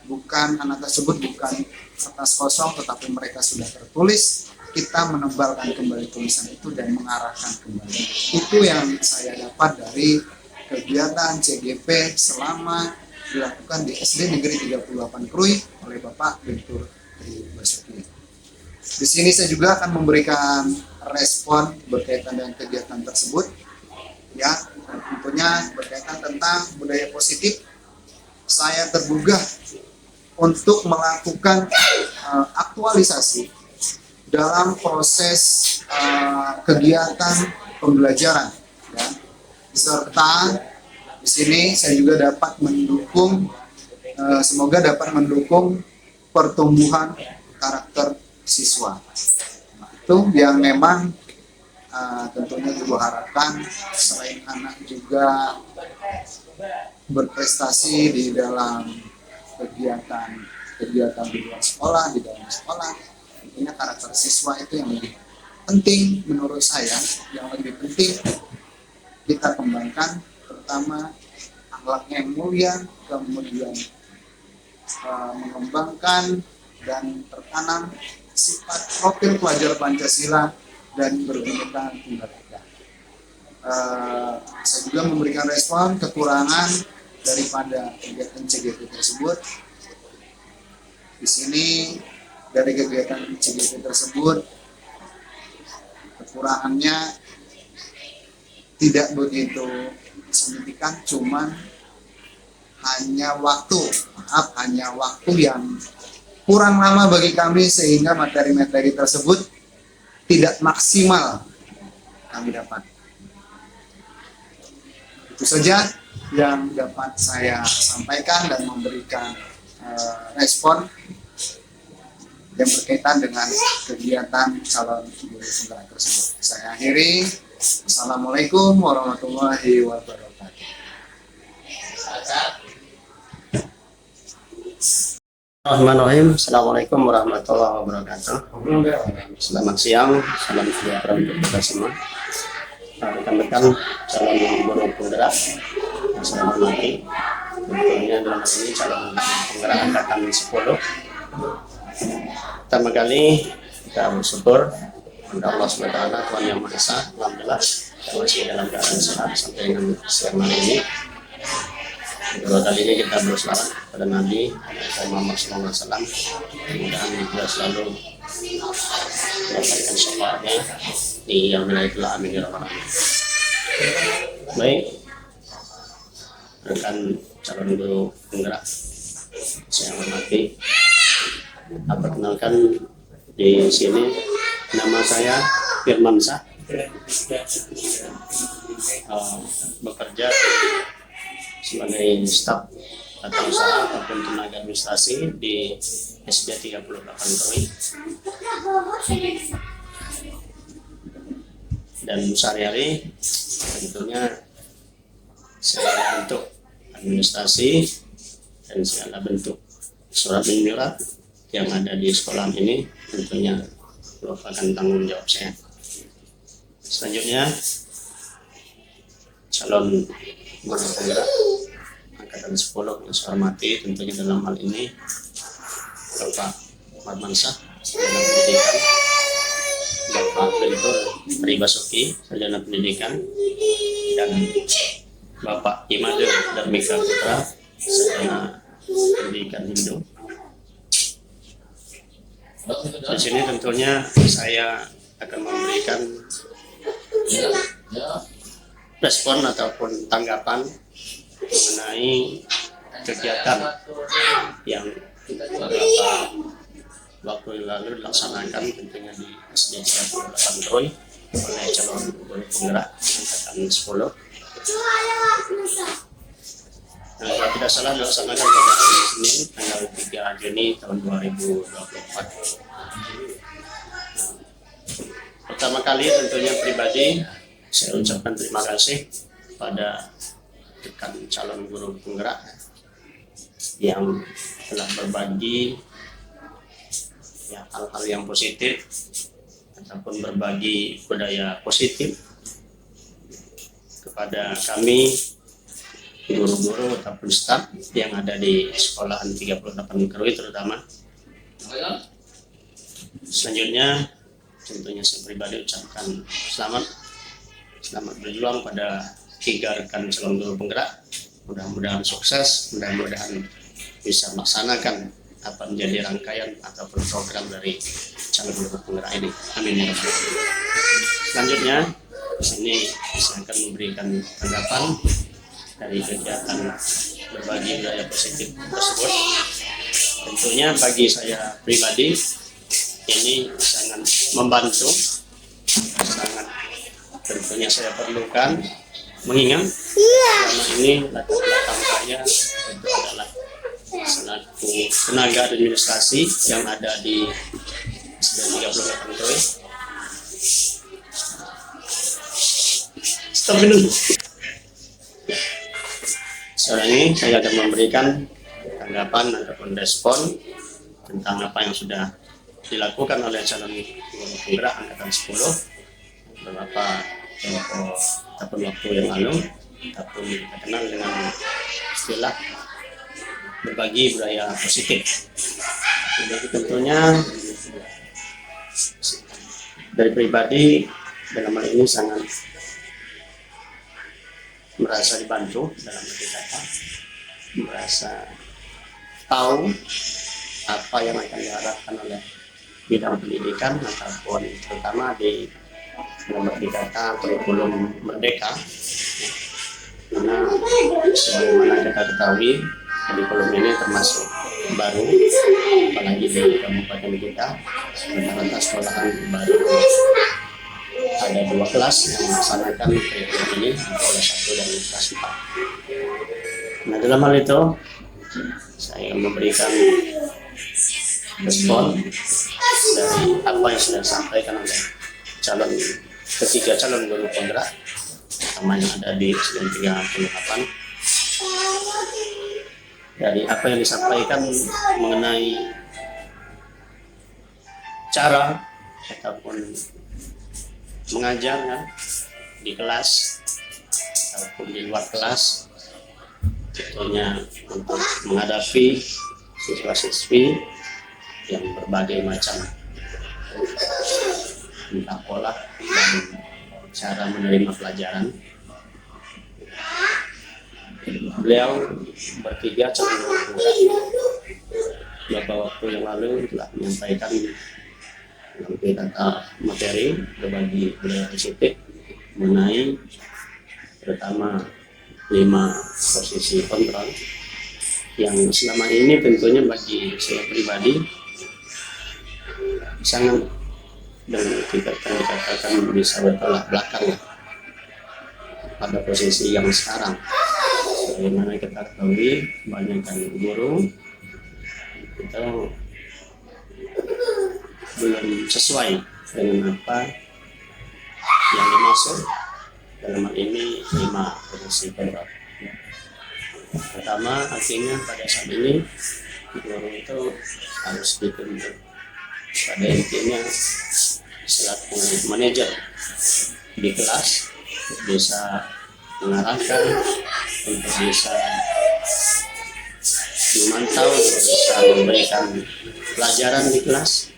Bukan anak tersebut bukan kertas kosong, tetapi mereka sudah tertulis. Kita menebalkan kembali tulisan itu dan mengarahkan kembali. Itu yang saya dapat dari kegiatan CGP selama dilakukan di SD Negeri 38 Krui oleh Bapak Gentur Tribasuki. Di sini saya juga akan memberikan respon berkaitan dengan kegiatan tersebut. Ya, tentunya berkaitan tentang budaya positif. Saya tergugah untuk melakukan aktualisasi dalam proses kegiatan pembelajaran, ya. Serta di sini saya juga dapat mendukung, semoga dapat mendukung pertumbuhan karakter siswa. Nah, itu yang memang tentunya ibu harapkan, selain anak juga berprestasi di dalam kegiatan di luar sekolah, di dalam sekolah. Tentunya karakter siswa itu yang lebih penting menurut saya, yang lebih penting kita kembangkan, terutama akhlaknya yang mulia, kemudian mengembangkan dan tertanam sifat profil pelajar Pancasila dan berbhinneka tunggal ika. Saya juga memberikan respon kekurangan daripada kegiatan CGP tersebut. Di sini dari kegiatan CGP tersebut kekurangannya tidak begitu signifikan, cuman hanya waktu yang kurang lama bagi kami sehingga materi-materi tersebut tidak maksimal kami dapat. Itu saja yang dapat saya sampaikan dan memberikan respon yang berkaitan dengan kegiatan calon guru penggerak tersebut. Saya akhiri. Assalamualaikum warahmatullahi wabarakatuh. Bismillahirrahmanirrahim. Assalamualaikum warahmatullahi wabarakatuh. Selamat siang, salam sejahtera untuk kita semua. Rekan-rekan calon guru penggerak yang saya hormati, tentunya dalam hal ini calon penggerak angkatan 10. Pertama kali kita bersyukur kepada Allah SWT, Tuhan Yang Maha Esa. Alhamdulillah kita masih dalam keadaan sehat sampai dengan siang hari ini. Kedua kalinya kita berselawat pada Nabi Muhammad SAW. Mudah-mudahan kita selalu mendapatkan syafaatnya di yaumil amin ya rabbal alamin. Baik, rekan calon guru penggerak saya hormati, perkenalkan di sini nama saya Firmansyah, bekerja sebagai staf atau usaha ataupun tenaga administrasi di SD 38 Krui, dan sehari-hari tentunya segala bentuk administrasi dan segala bentuk surat menyurat yang ada di sekolah ini tentunya merupakan tanggung jawab saya. Selanjutnya calon guru penggerak angkatan 10 yang saya hormati, tentunya dalam hal ini Bapak Firmansyah, sarjana pendidikan, Bapak Bentur Tri Basuki, sarjana pendidikan, dan Bapak Imade Darmika Putra, sarjana pendidikan Hindu. Di sini tentunya saya akan memberikan respon ataupun tanggapan mengenai kegiatan yang beberapa waktu lalu dilaksanakan tentunya di SD 38 Krui oleh calon guru penggerak angkatan 10. Nah, kalau tidak salah dilaksanakan pada hari Senin tanggal 3 Juni tahun 2024. Pertama kali tentunya pribadi saya ucapkan terima kasih pada rekan calon guru penggerak yang telah berbagi hal-hal yang positif ataupun berbagi budaya positif kepada kami guru-guru ataupun staf yang ada di sekolahan 38 Krui terutama. Selanjutnya tentunya saya pribadi ucapkan selamat berjuang pada 3 rekan calon guru penggerak. Mudah-mudahan sukses, mudah-mudahan bisa melaksanakan apa menjadi rangkaian ataupun program dari calon guru penggerak ini. Amin ya rabbal alamin. Selanjutnya di sini saya akan memberikan tanggapan dari kegiatan berbagi budaya positif tersebut. Tentunya bagi saya pribadi ini sangat membantu, sangat tentunya saya perlukan, mengingat selama ini latar belakang saya itu adalah selaku tenaga administrasi yang ada di SD 38 Krui. Stop dulu. Sekarang ini saya akan memberikan tanggapan ataupun respon tentang apa yang sudah dilakukan oleh calon guru penggerak angkatan 10 beberapa tempo ataupun waktu yang lalu, ataupun kita kenal dengan istilah berbagi budaya positif. Jadi tentunya dari pribadi dalam hal ini sangat merasa dibantu dalam arti kata, merasa tahu apa yang akan diharapkan oleh bidang pendidikan ataupun terutama di dalam arti kata kurikulum merdeka. Karena sebagaimana kita ketahui kurikulum ini termasuk baru, apalagi di kabupaten kita rata-rata sekolahan baru ada 2 kelas yang melaksanakan kurikulum ini, kelas 1 dan kelas 4. Nah, dalam hal itu saya memberikan respon dari apa yang sudah disampaikan oleh ketiga calon guru penggerak, terutama yang ada di SDN 38. Dari apa yang disampaikan mengenai cara ataupun mengajar kan, di kelas ataupun di luar kelas, tentunya untuk menghadapi siswa-siswi yang berbagai macam entah pola dan cara menerima pelajaran. Beliau bertiga calon guru penggerak beberapa waktu yang lalu telah menyampaikan kata materi berbagi budaya positif mengenai terutama 5 posisi kontrol yang selama ini tentunya bagi saya pribadi sangat dan kita dikatakan bisa bertolak belakang pada posisi yang sekarang. Bagaimana kita ketahui kebanyakan guru itu belum sesuai dengan apa yang dimaksud dalam hal ini 5 posisi kontrol. Pertama, artinya pada saat ini guru itu harus dituntut pada intinya selaku manajer di kelas bisa mengarahkan, untuk bisa memantau, untuk bisa memberikan pelajaran di kelas.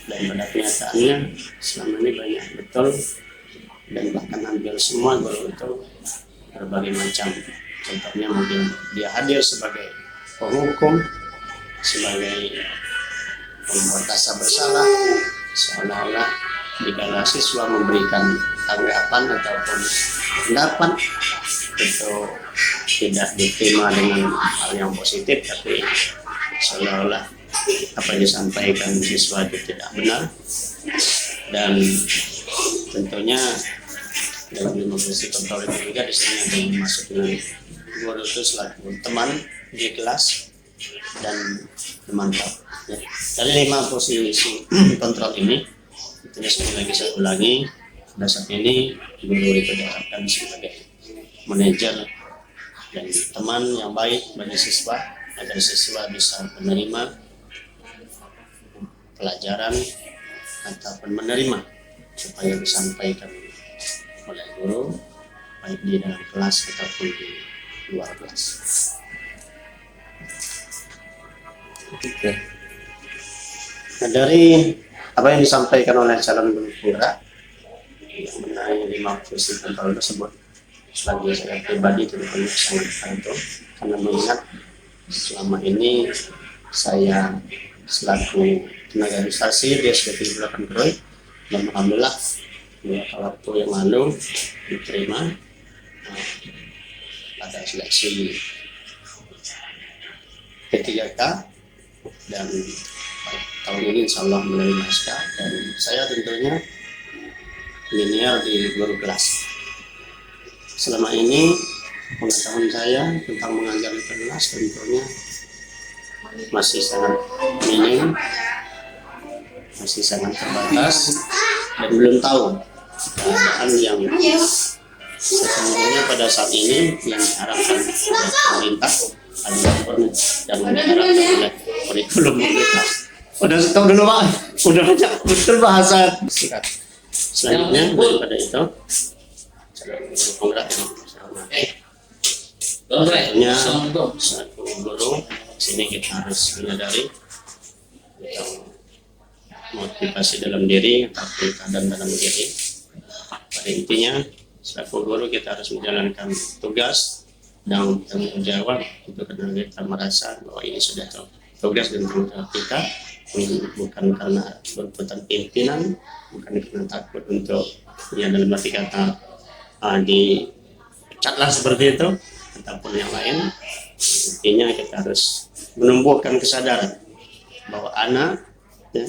Dan pada kenyataannya selama ini banyak betul dan bahkan hampir semua guru itu berbagai macam. Contohnya mungkin dia hadir sebagai penghukum, sebagai pembuat rasa bersalah, seolah-olah dikala siswa memberikan tanggapan ataupun pendapat itu tidak diterima dengan hal yang positif, tapi seolah-olah apa yang disampaikan siswa itu tidak benar. Dan tentunya dalam 5 posisi kontrol itu juga di sini ada yang masuk dengan guru itu selaku teman di kelas dan memantau. Ya. Dari 5 posisi kontrol ini, tentunya sekali lagi saya ulangi, pada saat ini guru itu diharapkan sebagai manajer dan teman yang baik bagi siswa agar siswa bisa menerima pelajaran ataupun menerima apa yang disampaikan oleh guru baik di dalam kelas ataupun di luar kelas. Oke. Nah, dari apa yang disampaikan oleh calon guru penggerak yang mengenai 5 posisi kontrol tersebut, bagi saya pribadi tentunya sangat bantu karena mengingat selama ini saya selaku tenaga administrasi di SDN 38 Kroy dan alhamdulillah waktu yang lalu diterima ada seleksi P3K dan tahun ini insya Allah menerima SK, dan saya tentunya linear di guru kelas. Selama ini pengetahuan saya tentang mengajar di kelas tentunya masih sangat minim, masih sangat terbatas, dan belum tahu keadaan yang sesungguhnya pada saat ini yang diharapkan oleh pemerintah dan diharapkan oleh kurikulum kita. Udah stop dulu Pak, udah banyak betul bahasa singkat. Selanjutnya daripada itu, calon guru penggerak yang saya hormati, tentunya satu guru sini kita harus menyadari tentang motivasi dalam diri atau keadaan dalam diri. Pada intinya, selaku guru kita harus menjalankan tugas dan tanggung jawab itu karena kita merasa bahwa ini sudah tugas dan tanggung jawab kita, bukan karena berputar pimpinan, bukan karena takut untuk ya dalam arti kata dicatlah seperti itu ataupun yang lain. Intinya kita harus menumbuhkan kesadaran bahwa anak ya,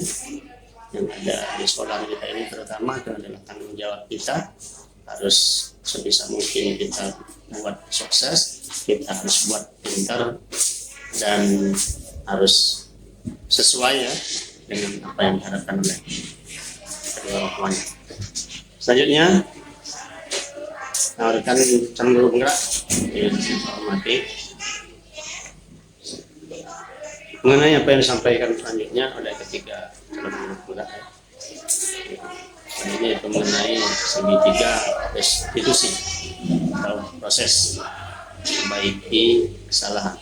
yang ada di sekolah kita ini terutama itu adalah tanggung jawab kita, harus sebisa mungkin kita buat sukses, kita harus buat pintar dan harus sesuai ya dengan apa yang diharapkan oleh kedua orang tuanya. Selanjutnya, rekan calon guru penggerak yang saya hormati, mengenai apa yang disampaikan selanjutnya oleh ketiga calon guru penggerak, ini itu mengenai segitiga restitusi atau proses memperbaiki kesalahan.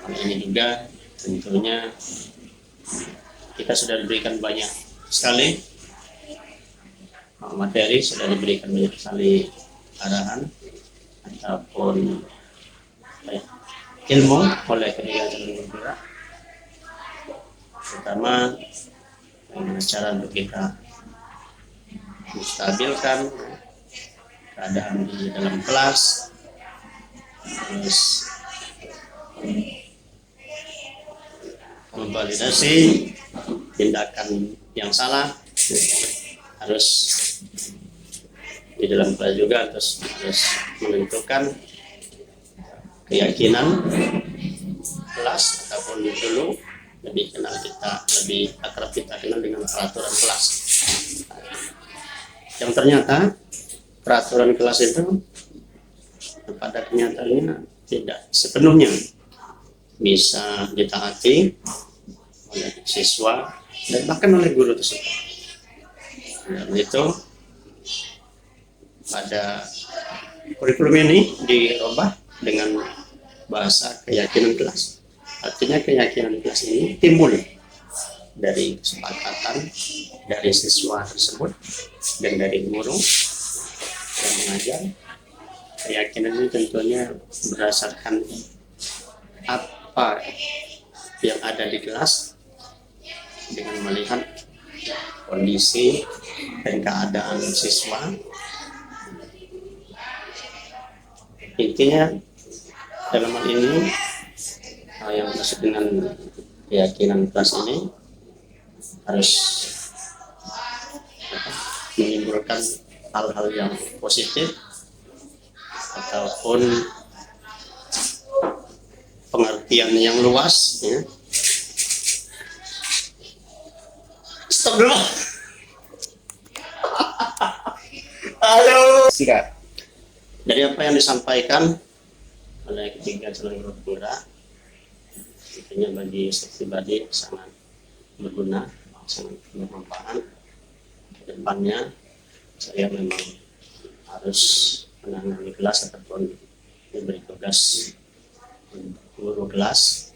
Dalam ini juga tentunya kita sudah diberikan banyak sekali materi, sudah diberikan banyak sekali arahan ataupun ilmu oleh ketiga calon guru penggerak, terutama bagaimana cara untuk kita menstabilkan keadaan di dalam kelas, terus memvalidasi tindakan yang salah harus di dalam kelas juga, terus harus menentukan keyakinan kelas ataupun dulu lebih kenal kita, lebih akrab kita kenal dengan peraturan kelas. Yang ternyata peraturan kelas itu pada kenyataannya tidak sepenuhnya bisa ditaati oleh siswa dan bahkan oleh guru tersebut. Dan itu pada kurikulum ini dirubah dengan bahasa keyakinan kelas. Artinya keyakinan kelas ini timbul dari kesepakatan dari siswa tersebut dan dari guru yang mengajar. Keyakinan ini tentunya berdasarkan apa yang ada di kelas dengan melihat kondisi dan keadaan siswa. Intinya dalam hal ini yang maksud dengan keyakinan kelas ini harus menimbulkan hal-hal yang positif ataupun pengertian yang luas ya. Stop dulu. Halo. Sikat. Dari apa yang disampaikan oleh ketiga calon guru penggerak, tentunya bagi saya pribadi sangat berguna, sangat bermanfaat. Ke depannya saya memang harus menangani kelas ataupun diberi tugas guru kelas.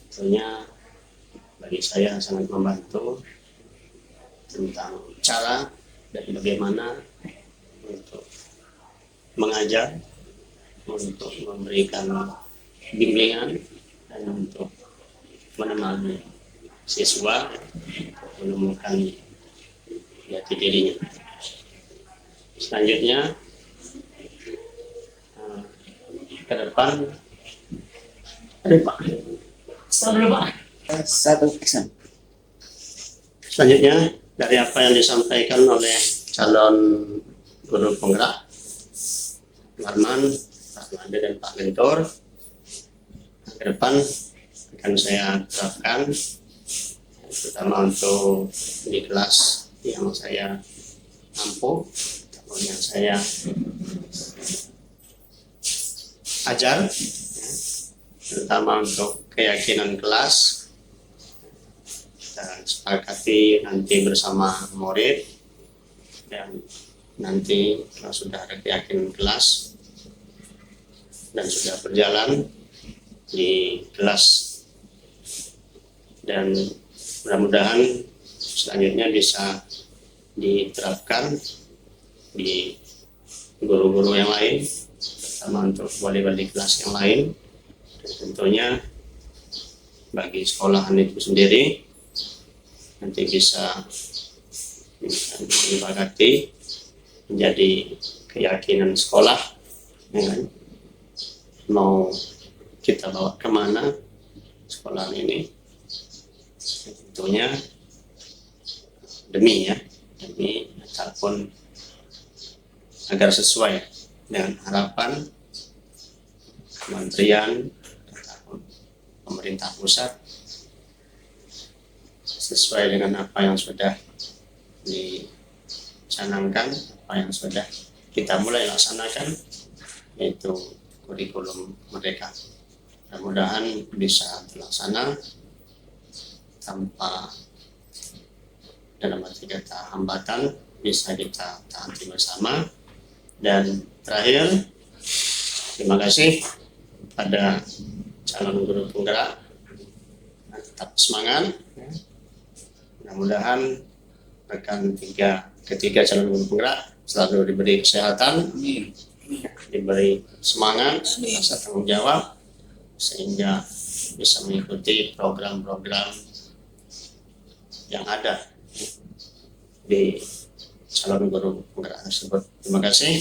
Tentunya bagi saya sangat membantu tentang cara dan bagaimana untuk mengajar, untuk memberikan bimbingan dan untuk menemani siswa menemukan jati dirinya. Selanjutnya ke depan ada Pak. Satu kesan. Selanjutnya dari apa yang disampaikan oleh calon guru penggerak Warman, Pak Made dan Pak Mentor, ke depan akan saya terapkan terutama untuk di kelas yang saya mampu atau yang saya ajar terutama untuk keyakinan kelas. Dan sepakati nanti bersama murid, dan nanti kalau sudah ada keyakinan kelas dan sudah berjalan di kelas, dan mudah-mudahan selanjutnya bisa diterapkan di guru-guru yang lain, terutama untuk wali-wali kelas yang lain, dan tentunya bagi sekolahan itu sendiri nanti bisa disepakati menjadi keyakinan sekolah, ya kan? Mau kita bawa kemana sekolah ini, tentunya demi ataupun agar sesuai dengan harapan kementerian ataupun pemerintah pusat, sesuai dengan apa yang sudah dicanangkan, apa yang sudah kita mulai laksanakan, yaitu kurikulum merdeka. Mudah-mudahan bisa terlaksana tanpa, dalam arti kata, hambatan, bisa kita taati bersama. Dan terakhir, terima kasih pada calon guru penggerak, tetap semangat. Mudah-mudahan rekan ketiga calon guru penggerak selalu diberi kesehatan, diberi semangat, rasa tanggung jawab, sehingga bisa mengikuti program-program yang ada di calon guru penggerak tersebut. Terima kasih.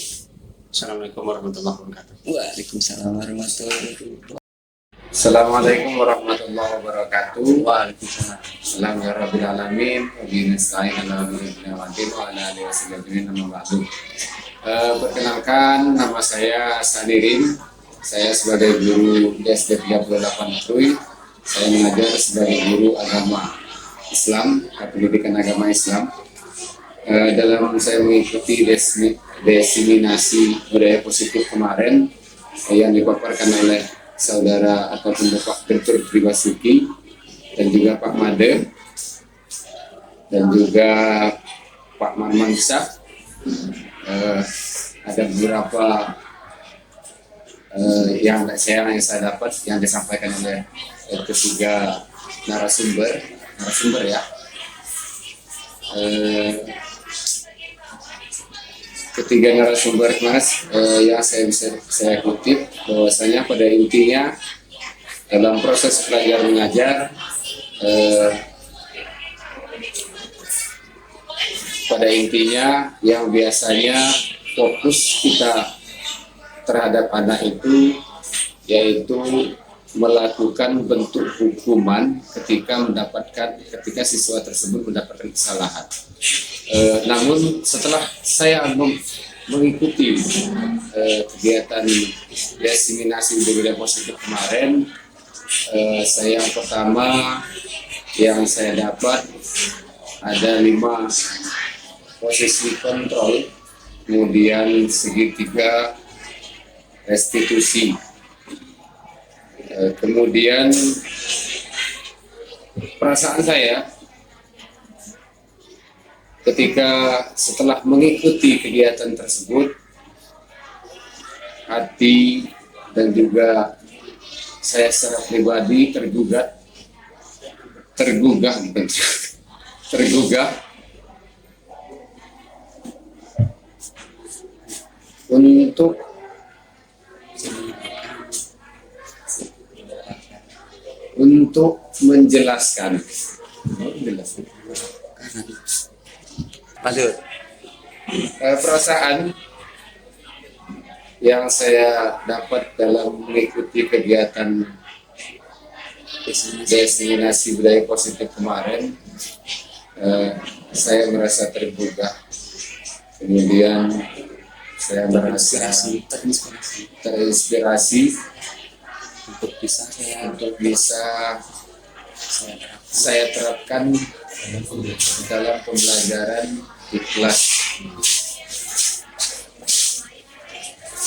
Assalamualaikum warahmatullahi wabarakatuh. Waalaikumsalam warahmatullahi wabarakatuh. Assalamualaikum warahmatullahi wabarakatuh. Waalaikumsalam. Alhamdulillahirabbil alamin. Wa bihi nasta'in ala umuri dunya wa din wa ala alihi wasallam amma ba'du. Perkenalkan, nama saya Sadirin. Saya sebagai guru di SD 38 Trui. Saya mengajar sebagai guru agama Islam, pendidikan agama Islam. Dalam saya mengikuti diseminasi budaya positif kemarin yang dipaparkan oleh saudara ataupun Bapak Dr. Tribasuki dan juga Pak Made dan juga Pak Marman Sak, ada beberapa yang saya dapat yang disampaikan oleh ketiga narasumber ya. Ketiga narasumber Mas yang saya kutip bahwasanya pada intinya dalam proses belajar mengajar pada intinya yang biasanya fokus kita terhadap anak itu yaitu melakukan bentuk hukuman ketika siswa tersebut mendapatkan kesalahan. Namun setelah saya mengikuti kegiatan diseminasi budaya positif kemarin, saya yang pertama yang saya dapat ada 5 posisi kontrol, kemudian segitiga restitusi, kemudian perasaan saya ketika setelah mengikuti kegiatan tersebut, hati dan juga saya secara pribadi tergugah untuk menjelaskan perasaan yang saya dapat dalam mengikuti kegiatan diseminasi budaya positif kemarin. Saya merasa tergugah, kemudian saya merasa terinspirasi untuk bisa saya terapkan dalam pembelajaran di kelas.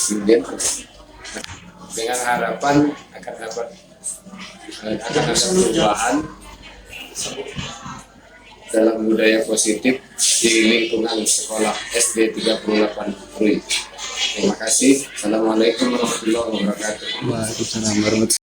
Kemudian dengan harapan akan dapat akan ada perubahan dalam budaya positif di lingkungan sekolah SD 38 Krui. Terima kasih. Assalamualaikum warahmatullahi wabarakatuh. Waalaikumsalam warahmatullahi